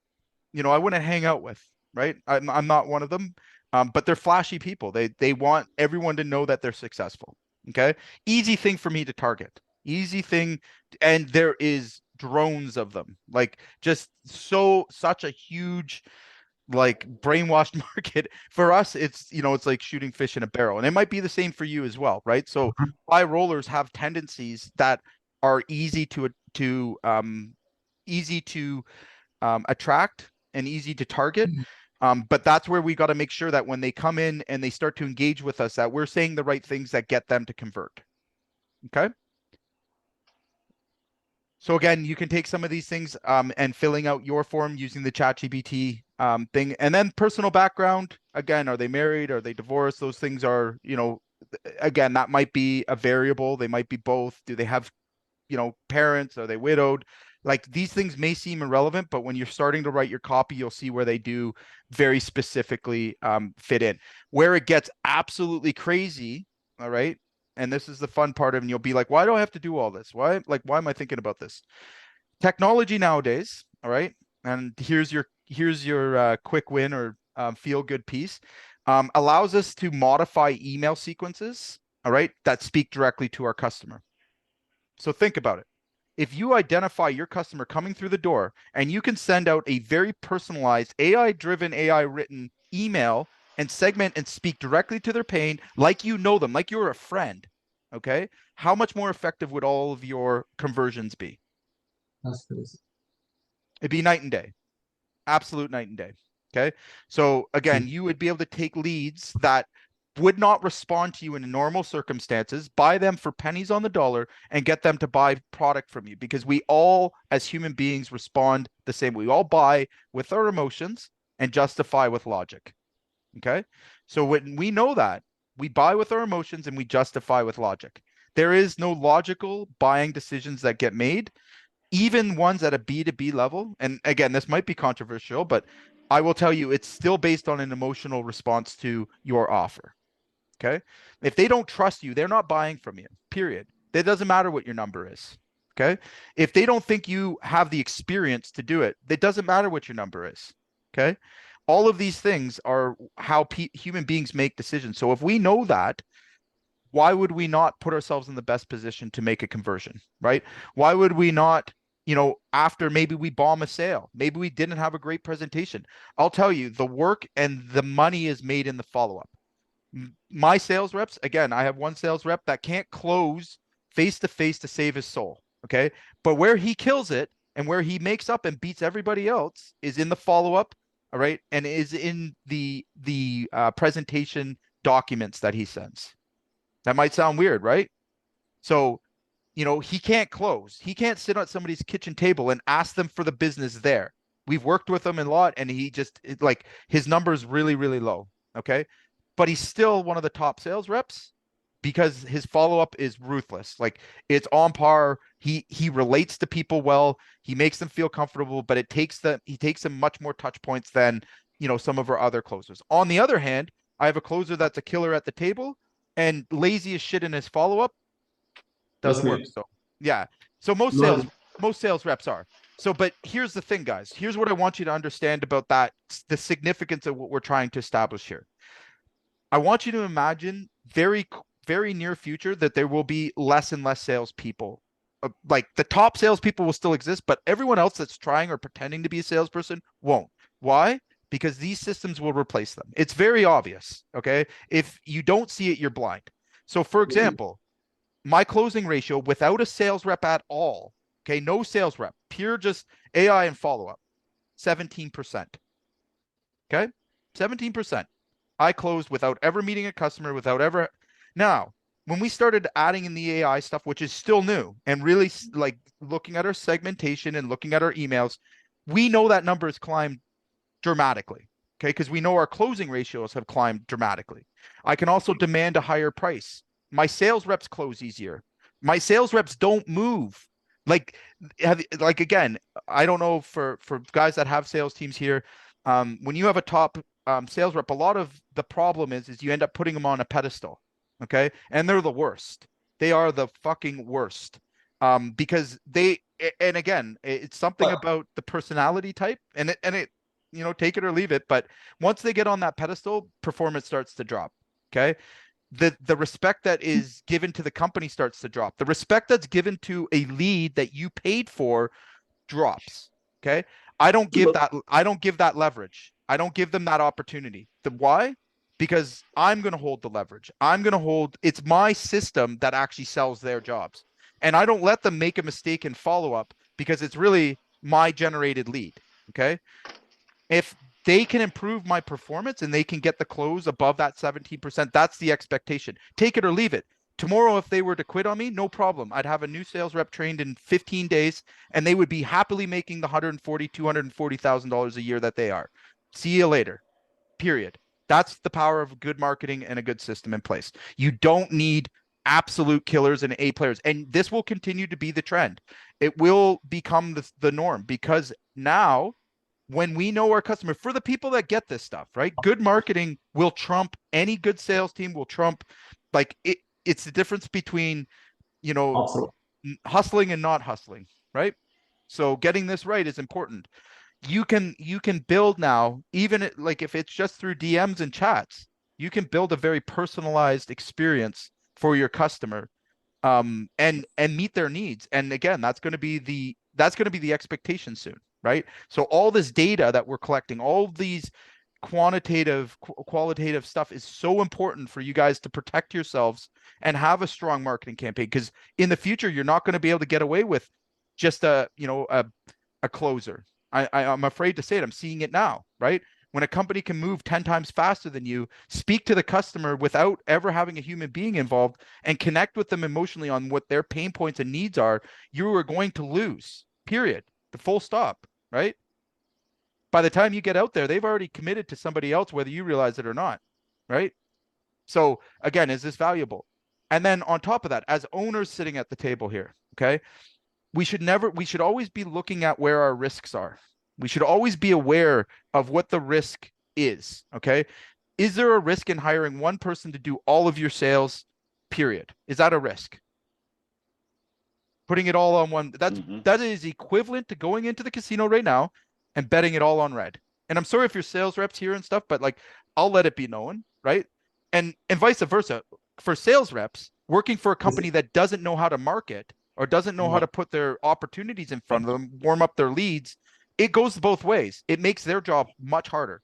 hang out with, right? I'm not one of them. But they're flashy people. They want everyone to know that they're successful. Okay. Easy thing for me to target. Easy thing. And there is drones of them. Like just such a huge, like, brainwashed market. For us, it's like shooting fish in a barrel. And it might be the same for you as well, right? So high rollers have tendencies that are easy to attract and easy to target. But that's where we got to make sure that when they come in and they start to engage with us, that we're saying the right things that get them to convert. Okay. So again, you can take some of these things and filling out your form using the ChatGPT thing. And then personal background, again, are they married? Are they divorced? Those things are, again, that might be a variable. They might be both. Do they have, parents? Are they widowed? Like these things may seem irrelevant, but when you're starting to write your copy, you'll see where they do very specifically fit in. Where it gets absolutely crazy, all right? And this is the fun part of it, and you'll be like, why do I have to do all this? Why am I thinking about this? Technology nowadays, all right? And here's your quick win or feel good piece. Allows us to modify email sequences, all right, that speak directly to our customer. So think about it. If you identify your customer coming through the door and you can send out a very personalized AI-driven, AI-written email and segment and speak directly to their pain, like you know them, like you're a friend, okay? How much more effective would all of your conversions be? That's crazy. It'd be night and day. Absolute night and day. Okay. So again, you would be able to take leads that would not respond to you in normal circumstances, buy them for pennies on the dollar, and get them to buy product from you, because we all, as human beings, respond the same. We all buy with our emotions and justify with logic. Okay. So when we know that, we buy with our emotions and we justify with logic. There is no logical buying decisions that get made, even ones at a B2B level. And again, this might be controversial, but I will tell you, it's still based on an emotional response to your offer. Okay. If they don't trust you, they're not buying from you, period. It doesn't matter what your number is. Okay. If they don't think you have the experience to do it, it doesn't matter what your number is. Okay. All of these things are how human beings make decisions. So if we know that, why would we not put ourselves in the best position to make a conversion, right? Why would we not, after maybe we bomb a sale, maybe we didn't have a great presentation? I'll tell you, the work and the money is made in the follow-up. My sales reps, again, I have one sales rep that can't close face to face to save his soul. Okay. But where he kills it and where he makes up and beats everybody else is in the follow-up. All right. And is in the presentation documents that he sends. That might sound weird, right? So, he can't close. He can't sit at somebody's kitchen table and ask them for the business there. We've worked with him a lot, and he just like his number's really, really low. Okay. But he's still one of the top sales reps because his follow-up is ruthless. Like, it's on par. He relates to people well. He makes them feel comfortable, but he takes them much more touch points than, some of our other closers. On the other hand, I have a closer that's a killer at the table and lazy as shit in his follow-up. Doesn't work. So yeah. So most sales reps are. So, but here's the thing, guys. Here's what I want you to understand about that, the significance of what we're trying to establish here. I want you to imagine very, very near future that there will be less and less salespeople. Like, the top salespeople will still exist, but everyone else that's trying or pretending to be a salesperson won't. Why? Because these systems will replace them. It's very obvious. Okay. If you don't see it, you're blind. So, for example, my closing ratio without a sales rep at all, okay, no sales rep, pure just AI and follow-up, 17%. Okay, 17%. I closed without ever meeting a customer, without ever. Now, when we started adding in the AI stuff, which is still new, and really like looking at our segmentation and looking at our emails, we know that number has climbed dramatically. Okay, because we know our closing ratios have climbed dramatically. I can also demand a higher price. My sales reps close easier. My sales reps don't move. Like again, I don't know for guys that have sales teams here, when you have a top sales rep, a lot of the problem is you end up putting them on a pedestal. Okay, and they're the worst. They are the fucking worst. Because and again, it's something about the personality type, and it take it or leave it. But once they get on that pedestal, performance starts to drop. Okay. The respect that is given to the company starts to drop. The respect that's given to a lead that you paid for drops. Okay. I don't give that leverage. I don't give them that opportunity. Why? Because I'm going to hold the leverage. It's my system that actually sells their jobs. And I don't let them make a mistake in follow-up because it's really my generated lead. Okay. If they can improve my performance and they can get the close above that 17%, that's the expectation. Take it or leave it. Tomorrow, if they were to quit on me, no problem. I'd have a new sales rep trained in 15 days, and they would be happily making the $140,000, $240,000 a year that they are. See you later. Period. That's the power of good marketing and a good system in place. You don't need absolute killers and A players, and this will continue to be the trend. It will become the norm because now, when we know our customer, for the people that get this stuff, right? Good marketing will trump any good sales team, will trump, like, it's the difference between, hustling and not hustling, right? So getting this right is important. You can build now, even like if it's just through DMs and chats, you can build a very personalized experience for your customer, and meet their needs. And again, that's going to be the expectation soon. Right. So all this data that we're collecting, all these qualitative stuff is so important for you guys to protect yourselves and have a strong marketing campaign. Because in the future, you're not going to be able to get away with just a closer. I'm afraid to say it. I'm seeing it now. Right. When a company can move 10 times faster than you, speak to the customer without ever having a human being involved and connect with them emotionally on what their pain points and needs are, you are going to lose, period. The full stop. Right? By the time you get out there, they've already committed to somebody else, whether you realize it or not. Right? So again, is this valuable? And then on top of that, as owners sitting at the table here, okay, we should always be looking at where our risks are. We should always be aware of what the risk is. Okay. Is there a risk in hiring one person to do all of your sales, period? Is that a risk? Putting it all on one, that is equivalent to going into the casino right now and betting it all on red. And I'm sorry if your sales reps here and stuff, but like I'll let it be known, right? And vice versa. For sales reps working for a company that doesn't know how to market or doesn't know how to put their opportunities in front of them, warm up their leads, it goes both ways. It makes their job much harder,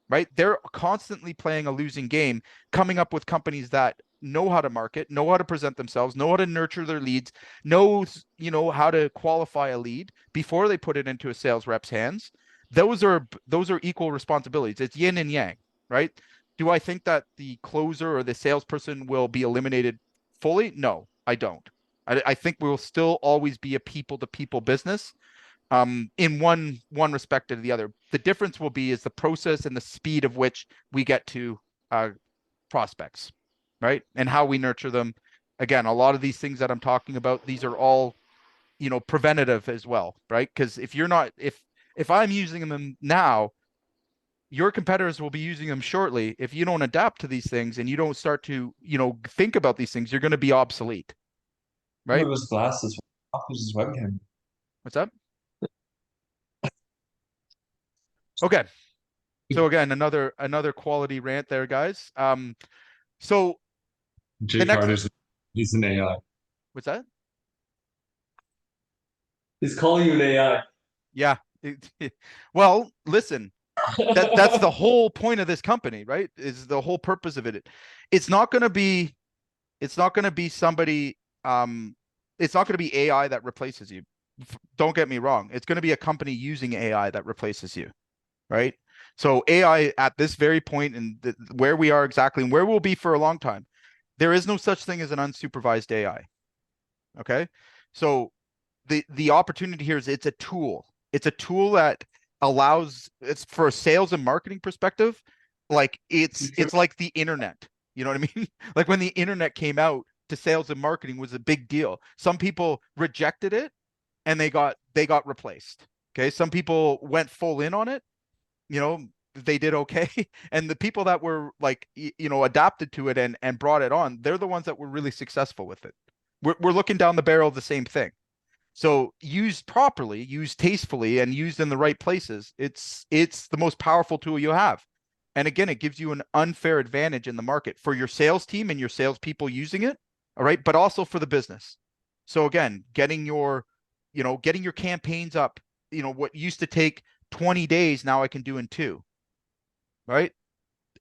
right? They're constantly playing a losing game, coming up with companies that know how to market, know how to present themselves, know how to nurture their leads, knows, how to qualify a lead before they put it into a sales rep's hands. Those are equal responsibilities. It's yin and yang, right? Do I think that the closer or the salesperson will be eliminated fully? No, I don't. I think we will still always be a people-to-people business, in one respect or the other. The difference will be is the process and the speed of which we get to prospects, right? And how we nurture them. Again, a lot of these things that I'm talking about, these are all, preventative as well, right? Because if I'm using them now, your competitors will be using them shortly. If you don't adapt to these things and you don't start to, think about these things, you're going to be obsolete, right? It was glasses. Offers his webcam. What's up? Okay. So again, another quality rant there, guys. So Jay the next, Carter's he's an AI. what's that? He's calling you an AI. Yeah. Well, listen, that's the whole point of this company, right? Is the whole purpose of it. It's not going to be somebody, it's not going to be AI that replaces you. Don't get me wrong. It's going to be a company using AI that replaces you, right? So AI at this very point and where we are exactly and where we'll be for a long time, there is no such thing as an unsupervised AI. Okay. So the opportunity here is it's a tool. It's a tool that allows, it's for a sales and marketing perspective, like it's like the internet. You know what I mean? Like when the internet came out, to sales and marketing was a big deal. Some people rejected it and they got replaced. Okay. Some people went full in on it. They did okay. And the people that were like, adapted to it and brought it on, they're the ones that were really successful with it. We're looking down the barrel of the same thing. So used properly, used tastefully, and used in the right places, it's the most powerful tool you have. And again, it gives you an unfair advantage in the market for your sales team and your salespeople using it. All right. But also for the business. So again, getting your campaigns up, what used to take 20 days, now I can do in 2. Right?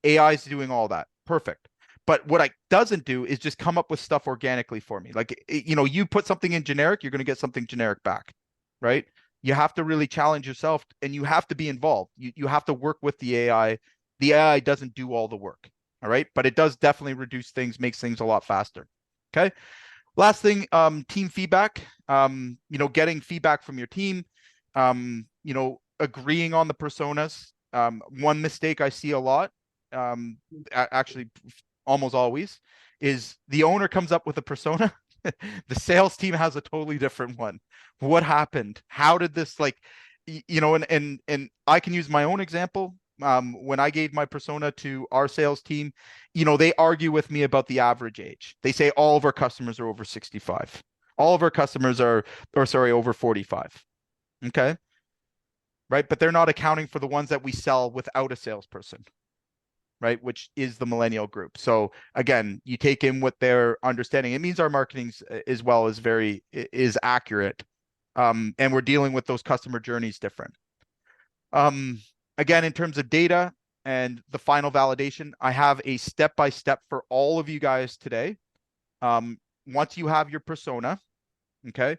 AI is doing all that. Perfect. But what it doesn't do is just come up with stuff organically for me. Like, you put something in generic, you're going to get something generic back, right? You have to really challenge yourself and you have to be involved. You have to work with the AI. The AI doesn't do all the work. All right. But it does definitely reduce things, makes things a lot faster. Okay. Last thing, team feedback, getting feedback from your team, agreeing on the personas. One mistake I see a lot, actually almost always, is the owner comes up with a persona. The sales team has a totally different one. What happened? How did this and I can use my own example. When I gave my persona to our sales team, they argue with me about the average age. They say all of our customers are over 65. All of our customers are over 45. Okay. Right. But they're not accounting for the ones that we sell without a salesperson, right? Which is the millennial group. So again, you take in what their understanding. It means our marketing as well is accurate. And we're dealing with those customer journeys different. Again, in terms of data and the final validation, I have a step-by-step for all of you guys today. Once you have your persona, okay,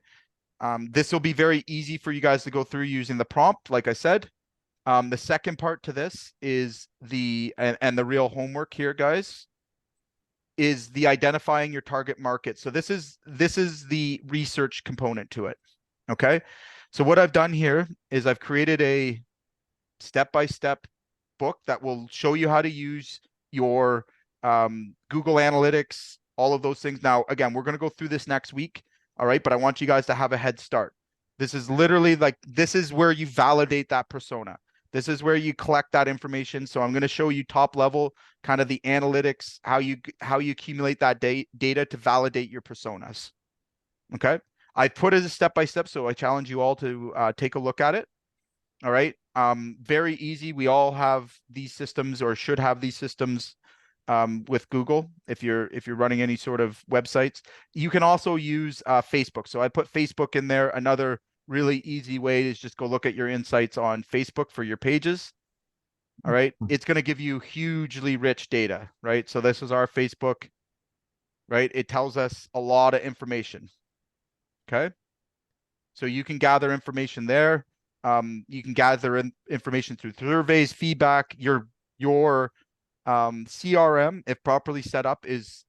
this will be very easy for you guys to go through using the prompt, like I said. The second part to this is the real homework here, guys, is the identifying your target market. So this is the research component to it. Okay. So what I've done here is I've created a step-by-step book that will show you how to use your Google Analytics, all of those things. Now, again, we're going to go through this next week. All right. But I want you guys to have a head start. This is literally like, this is where you validate that persona. This is where you collect that information. So I'm going to show you top level, kind of the analytics, how you accumulate that data to validate your personas. Okay. I put it as a step-by-step. So I challenge you all to take a look at it. All right. Very easy. We all have these systems, or should have these systems, with Google. If you're running any sort of websites, you can also use Facebook. So I put Facebook in there. Another really easy way is just go look at your insights on Facebook for your pages. All right. It's going to give you hugely rich data, right? So this is our Facebook, right? It tells us a lot of information. Okay. So you can gather information there. You can gather information through surveys, feedback. Your CRM, if properly set up, is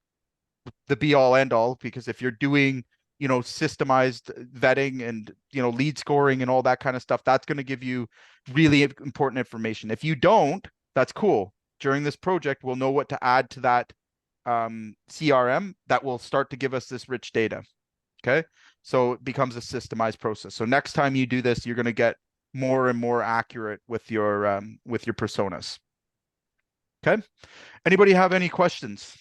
the be all end all, because if you're doing, systemized vetting and, lead scoring and all that kind of stuff, that's going to give you really important information. If you don't, that's cool. During this project, we'll know what to add to that CRM that will start to give us this rich data. Okay. So it becomes a systemized process. So next time you do this, you're going to get more and more accurate with your personas. Okay. Anybody have any questions,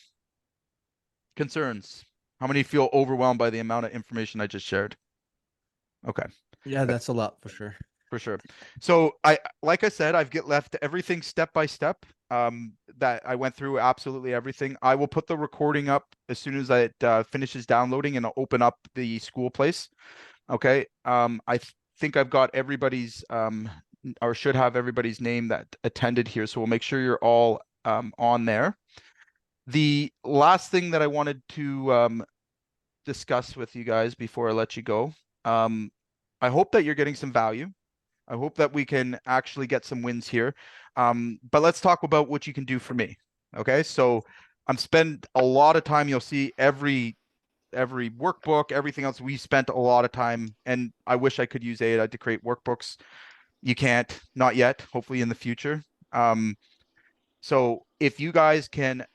concerns? How many feel overwhelmed by the amount of information I just shared? Okay. Yeah, that's a lot for sure. For sure. So like I said, I've left everything step by step, that I went through, absolutely everything. I will put the recording up as soon as it finishes downloading, and I'll open up the school place. Okay. I think I've got everybody's, or should have everybody's name that attended here. So we'll make sure you're all on there. The last thing that I wanted to discuss with you guys before I let you go, I hope that you're getting some value. I hope that we can actually get some wins here. But let's talk about what you can do for me. Okay. So I'm spend a lot of time. You'll see every workbook, everything else. We spent a lot of time, and I wish I could use AI to create workbooks. You can't, not yet, hopefully in the future. So if you guys can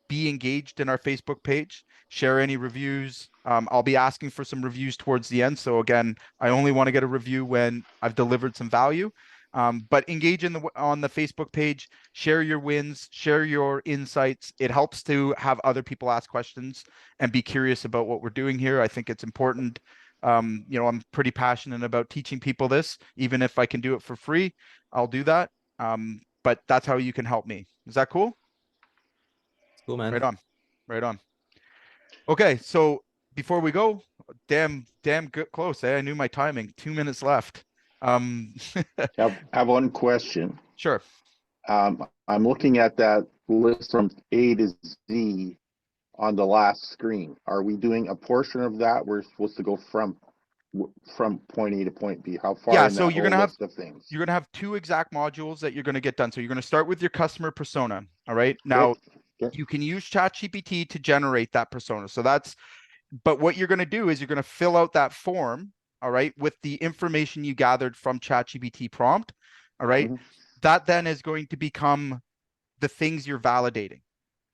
be engaged in our Facebook page, share any reviews. I'll be asking for some reviews towards the end. So again, I only want to get a review when I've delivered some value. But engage on the Facebook page, share your wins, share your insights. It helps to have other people ask questions and be curious about what we're doing here. I think it's important. I'm pretty passionate about teaching people this. Even if I can do it for free, I'll do that. But that's how you can help me. Is that cool? Cool, man. Right on. Right on. Okay, so before we go, damn good, close. I knew my timing. 2 minutes left. Have one question. Sure. I'm looking at that list from A to Z on the last screen. Are we doing a portion of that? We're supposed to go from point A to point B. How far Yeah, in so that you're whole gonna have list of things? you're gonna have two exact modules that you're gonna get done. So you're gonna start with your customer persona. All right. Now Okay. you can use ChatGPT to generate that persona. So but what you're gonna do is you're gonna fill out that form, all right, with the information you gathered from ChatGPT prompt. All right. Mhm. That then is going to become the things you're validating.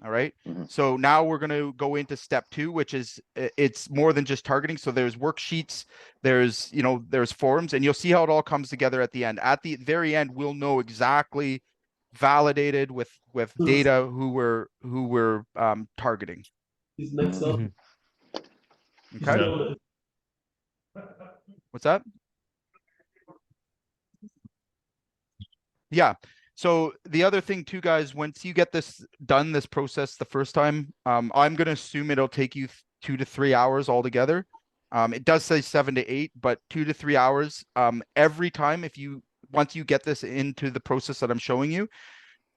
All right. Mhm. So now we're going to go into step 2, which is it's more than just targeting. So there's worksheets, there's forms, and you'll see how it all comes together at the end. At the very end, we'll know exactly validated with data who we're targeting. He's next up. Mhm. He's Okay. doing it. What's that? Yeah. So the other thing too, guys, once you get this done, this process the first time, I'm going to assume it'll take you 2 to 3 hours altogether. It does say 7 to 8, but 2 to 3 hours. Every time, once you get this into the process that I'm showing you,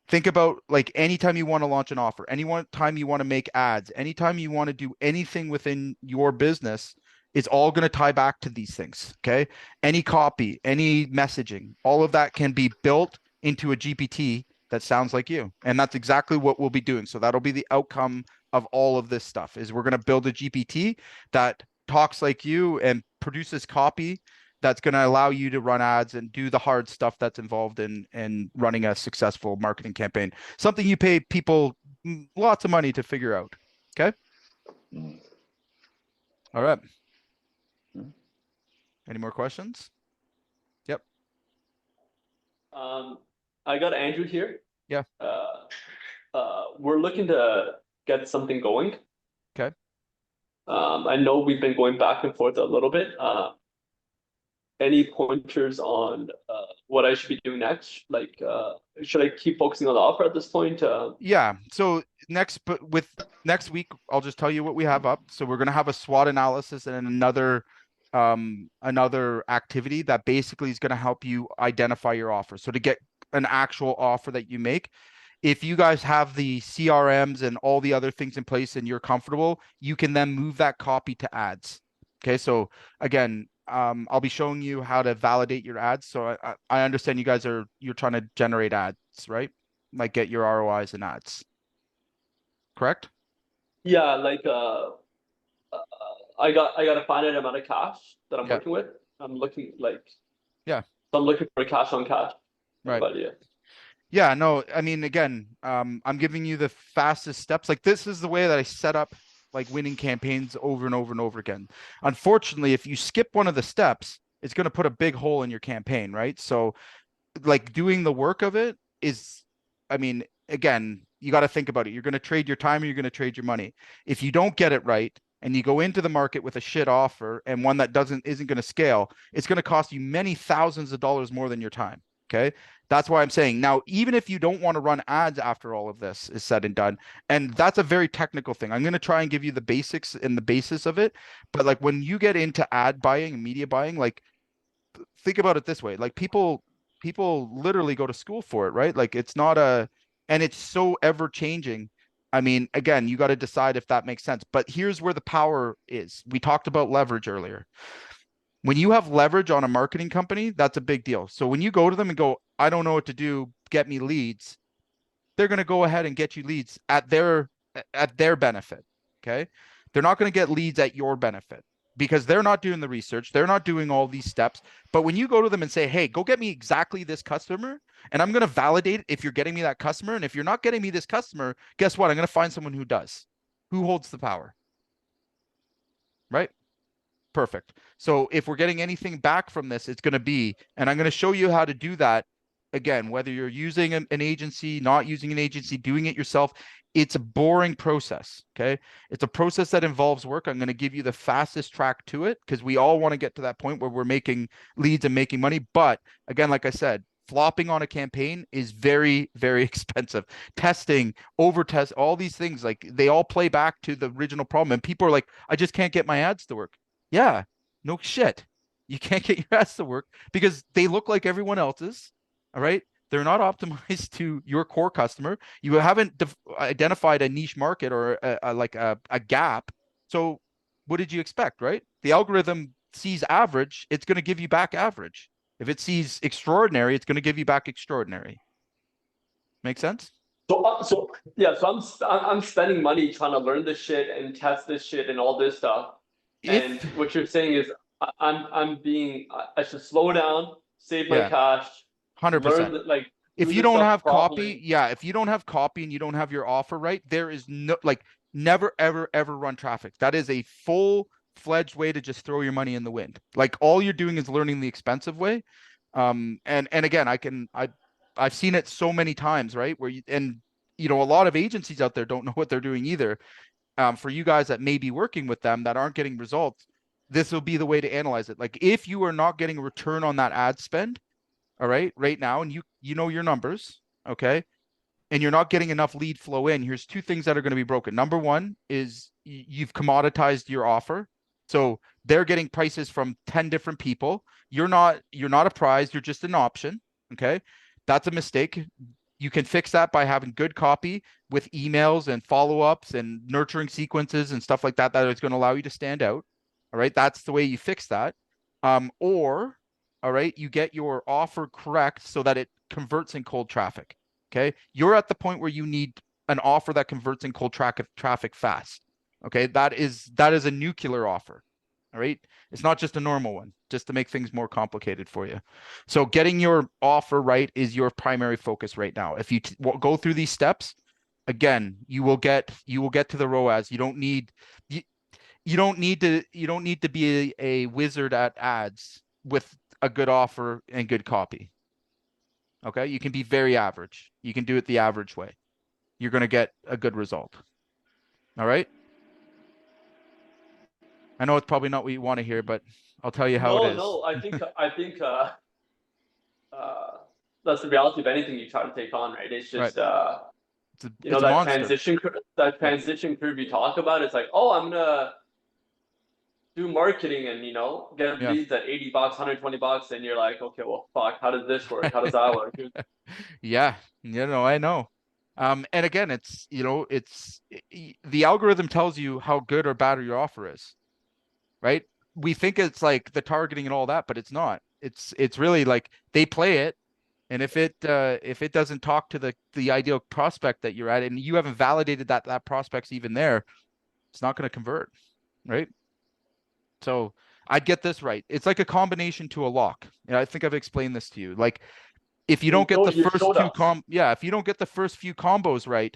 think about like anytime you want to launch an offer, time you want to make ads, anytime you want to do anything within your business, it's all going to tie back to these things. Okay. Any copy, any messaging, all of that can be built into a GPT that sounds like you. And that's exactly what we'll be doing. So that'll be the outcome of all of this stuff is we're going to build a GPT that talks like you and produces copy that's going to allow you to run ads and do the hard stuff that's involved in running a successful marketing campaign. Something you pay people lots of money to figure out. Okay. Mm. All right. Hmm. Any more questions? Yep. I got Andrew here. Yeah. We're looking to get something going. Okay. I know we've been going back and forth a little bit. Any pointers on what I should be doing next? Like, should I keep focusing on the offer at this point? Yeah. So next week, I'll just tell you what we have up. So we're gonna have a SWOT analysis and another activity that basically is gonna help you identify your offer. So to get an actual offer that you make, if you guys have the CRMs and all the other things in place and you're comfortable, you can then move that copy to ads. Okay. So again, I'll be showing you how to validate your ads. So I understand you're trying to generate ads, right? Like get your ROIs and ads. Correct? Yeah, like I got a finite amount of cash that I'm Yeah. working with. I'm looking like Yeah. So I'm looking for a cash on cash. Right. But yeah. Yeah, no, I mean, again, I'm giving you the fastest steps. Like this is the way that I set up like winning campaigns over and over and over again. Unfortunately, if you skip one of the steps, it's going to put a big hole in your campaign, right? So like doing the work of it is, I mean, again, you got to think about it. You're going to trade your time or you're going to trade your money. If you don't get it right and you go into the market with a shit offer and one that isn't going to scale, it's going to cost you many thousands of dollars more than your time. Okay. That's why I'm saying now, even if you don't want to run ads after all of this is said and done, and that's a very technical thing. I'm going to try and give you the basics and the basis of it. But like when you get into ad buying and media buying, like think about it this way, like people literally go to school for it, right? Like it's not and it's so ever changing. I mean, again, you got to decide if that makes sense, but here's where the power is. We talked about leverage earlier. When you have leverage on a marketing company, that's a big deal. So when you go to them and go, I don't know what to do, get me leads, they're going to go ahead and get you leads at their benefit. Okay. They're not going to get leads at your benefit because they're not doing the research. They're not doing all these steps. But when you go to them and say, hey, go get me exactly this customer, and I'm going to validate if you're getting me that customer. And if you're not getting me this customer, guess what? I'm going to find someone who does. Who holds the power? Right? Perfect. So if we're getting anything back from this, it's going to be, and I'm going to show you how to do that. Again, whether you're using an agency, not using an agency, doing it yourself, it's a boring process. Okay. It's a process that involves work. I'm going to give you the fastest track to it because we all want to get to that point where we're making leads and making money. But again, like I said, flopping on a campaign is very, very expensive. Testing, over test, all these things, like they all play back to the original problem. And people are like, I just can't get my ads to work. Yeah, no shit. You can't get your ads to work because they look like everyone else's. All right. They're not optimized to your core customer. You haven't identified a niche market or a gap. So what did you expect, right? The algorithm sees average, it's going to give you back average. If it sees extraordinary, it's going to give you back extraordinary. Make sense? So yeah, so I'm spending money trying to learn this shit and test this shit and all this stuff. And what you're saying is I should slow down, save my cash, 100%. learn like if do you this don't stuff have properly. copy, if you don't have copy and you don't have your offer right, there is no never ever ever run traffic. That is a full-fledged way to just throw your money in the wind. Like all you're doing is learning the expensive way. And again, I've seen it so many times, right? Where a lot of agencies out there don't know what they're doing either. For you guys that may be working with them that aren't getting results, this will be the way to analyze it. Like if you are not getting a return on that ad spend, all right, right now, and you know your numbers, okay, and you're not getting enough lead flow in, here's two things that are going to be broken. Number one is you've commoditized your offer. So they're getting prices from 10 different people. You're not a prize, you're just an option. Okay. That's a mistake. You can fix that by having good copy with emails and follow-ups and nurturing sequences and stuff like that is going to allow you to stand out. All right. That's the way you fix that. Or all right, you get your offer correct so that it converts in cold traffic. Okay. You're at the point where you need an offer that converts in cold traffic fast. Okay. That is a nuclear offer. All right. It's not just a normal one, just to make things more complicated for you. So getting your offer right is your primary focus right now. If you go through these steps, again, you will get to the ROAS. You don't need to be a wizard at ads with a good offer and good copy. Okay, you can be very average. You can do it the average way. You're going to get a good result. All right. I know it's probably not what you want to hear, but I'll tell you how it is. No, I think that's the reality of anything you try to take on, right? It's Right. just you know, It's a that monster. transition curve you talk about. It's like, oh, I'm gonna do marketing and, you know, get Yeah. leads at $80, $120, and you're like, okay, well, fuck, how does this work? How does that work? Yeah, I know. And again, it's, the algorithm tells you how good or bad your offer is, right? We think it's like the targeting and all that, but it's not. It's really like they play it, and if it doesn't talk to the ideal prospect that you're at, and you haven't validated that prospect's even there, it's not going to convert, right? So I'd get this right. It's like a combination to a lock. And I think I've explained this to you. Like if you don't get the You first showed two us. if you don't get the first few combos right,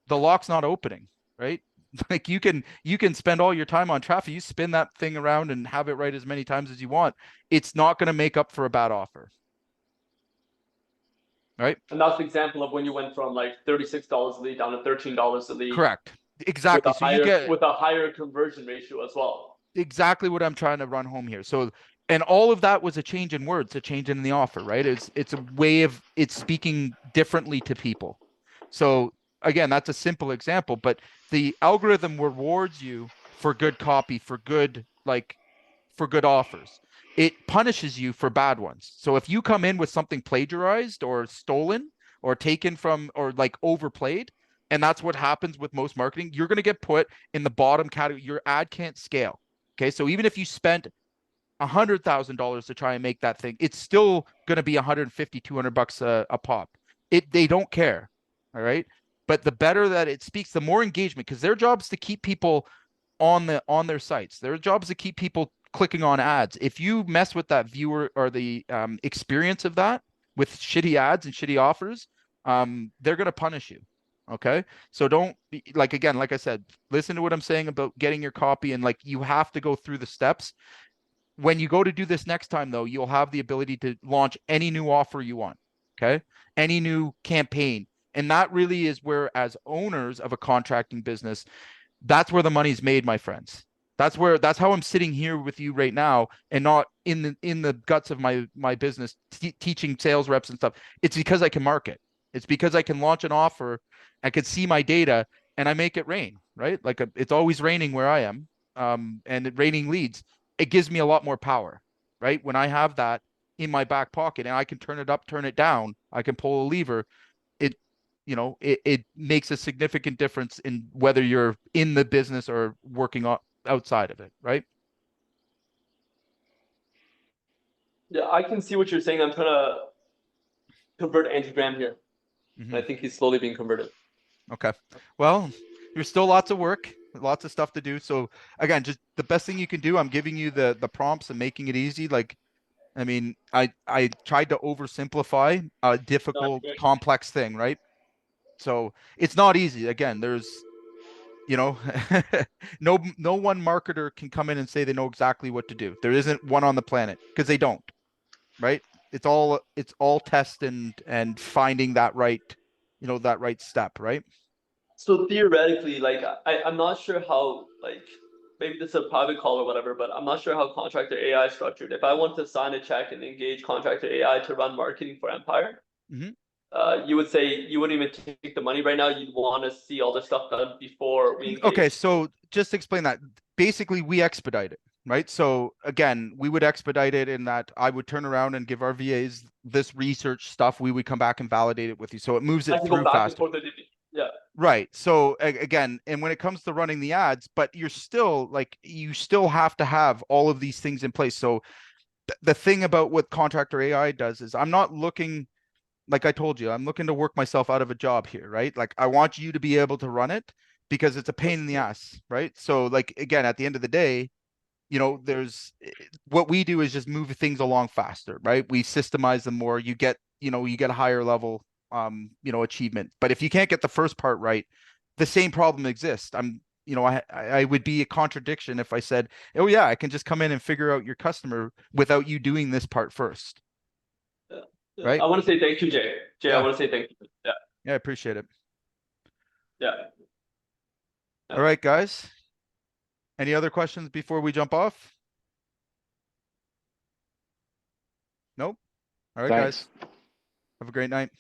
the lock's not opening, right? Like you can spend all your time on traffic. You spin that thing around and have it right as many times as you want. It's not going to make up for a bad offer. Right? And that's the example of when you went from like $36 a lead down to $13 a lead Correct. Exactly. So you get with a higher conversion ratio as well. exactly what I'm trying to run home here. So, and all of that was a change in words, a change in the offer, right? It's a way of it's speaking differently to people. So again, that's a simple example, but the algorithm rewards you for good copy, for good offers. It punishes you for bad ones. So if you come in with something plagiarized or stolen or taken from or like overplayed, and that's what happens with most marketing, you're going to get put in the bottom category. Your ad can't scale. Okay. So even if you spent $100,000 to try and make that thing, it's still going to be 150, $200 a pop. They don't care. All right. But the better that it speaks, the more engagement, because their job is to keep people on their sites. Their job is to keep people clicking on ads. If you mess with that viewer or the experience of that with shitty ads and shitty offers, they're going to punish you. Okay. So don't like, again, like I said, listen to what I'm saying about getting your copy, and like you have to go through the steps. When you go to do this next time, though, you'll have the ability to launch any new offer you want. Okay. Any new campaign. And that really is where, as owners of a contracting business, that's where the money's made, my friends. That's how I'm sitting here with you right now, and not in the guts of my business, teaching sales reps and stuff. It's because I can market. It's because I can launch an offer. I can see my data and I make it rain, right? Like it's always raining where I am, and it raining leads. It gives me a lot more power, right? When I have that in my back pocket and I can turn it up, turn it down, I can pull a lever. It makes a significant difference in whether you're in the business or working outside of it, right? Yeah, I can see what you're saying. I'm trying to convert Andy Graham here. Mm-hmm. I think he's slowly being converted. Okay. Well, there's still lots of work, lots of stuff to do. So again, just the best thing you can do, I'm giving you the prompts and making it easy. Like, I mean, I tried to oversimplify a difficult, complex thing, right? So it's not easy. Again, there's no one marketer can come in and say they know exactly what to do. There isn't one on the planet, because they don't, right? It's all test and finding that right step, right? So theoretically, like I'm not sure how, like, maybe this is a private call or whatever, but I'm not sure how Contractor AI is structured. If I want to sign a check and engage Contractor AI to run marketing for Empire, Mm-hmm. You would say you wouldn't even take the money right now. You'd want to see all the stuff done before we engage. Okay, so just explain that. Basically, we expedite it, right? So again, we would expedite it in that I would turn around and give our VAs this research stuff. We would come back and validate it with you. So it moves I it can go through back and faster. forth with it. Yeah. Right. So again, and when it comes to running the ads, but you still have to have all of these things in place. So the thing about what Contractor AI does is I'm not looking, like I told you, I'm looking to work myself out of a job here, right? Like I want you to be able to run it because it's a pain in the ass, right? So like again, at the end of the day, there's what we do is just move things along faster, right? We systemize them more. You get a higher level achievement. But if you can't get the first part right, the same problem exists. I would be a contradiction if I said, oh yeah, I can just come in and figure out your customer without you doing this part first. Right? I want to say thank you, Jay. I Yeah. want to say thank you. Yeah. Yeah, I appreciate it. Yeah. All right, guys. Any other questions before we jump off? Nope. All right, Thanks. guys. Have a great night.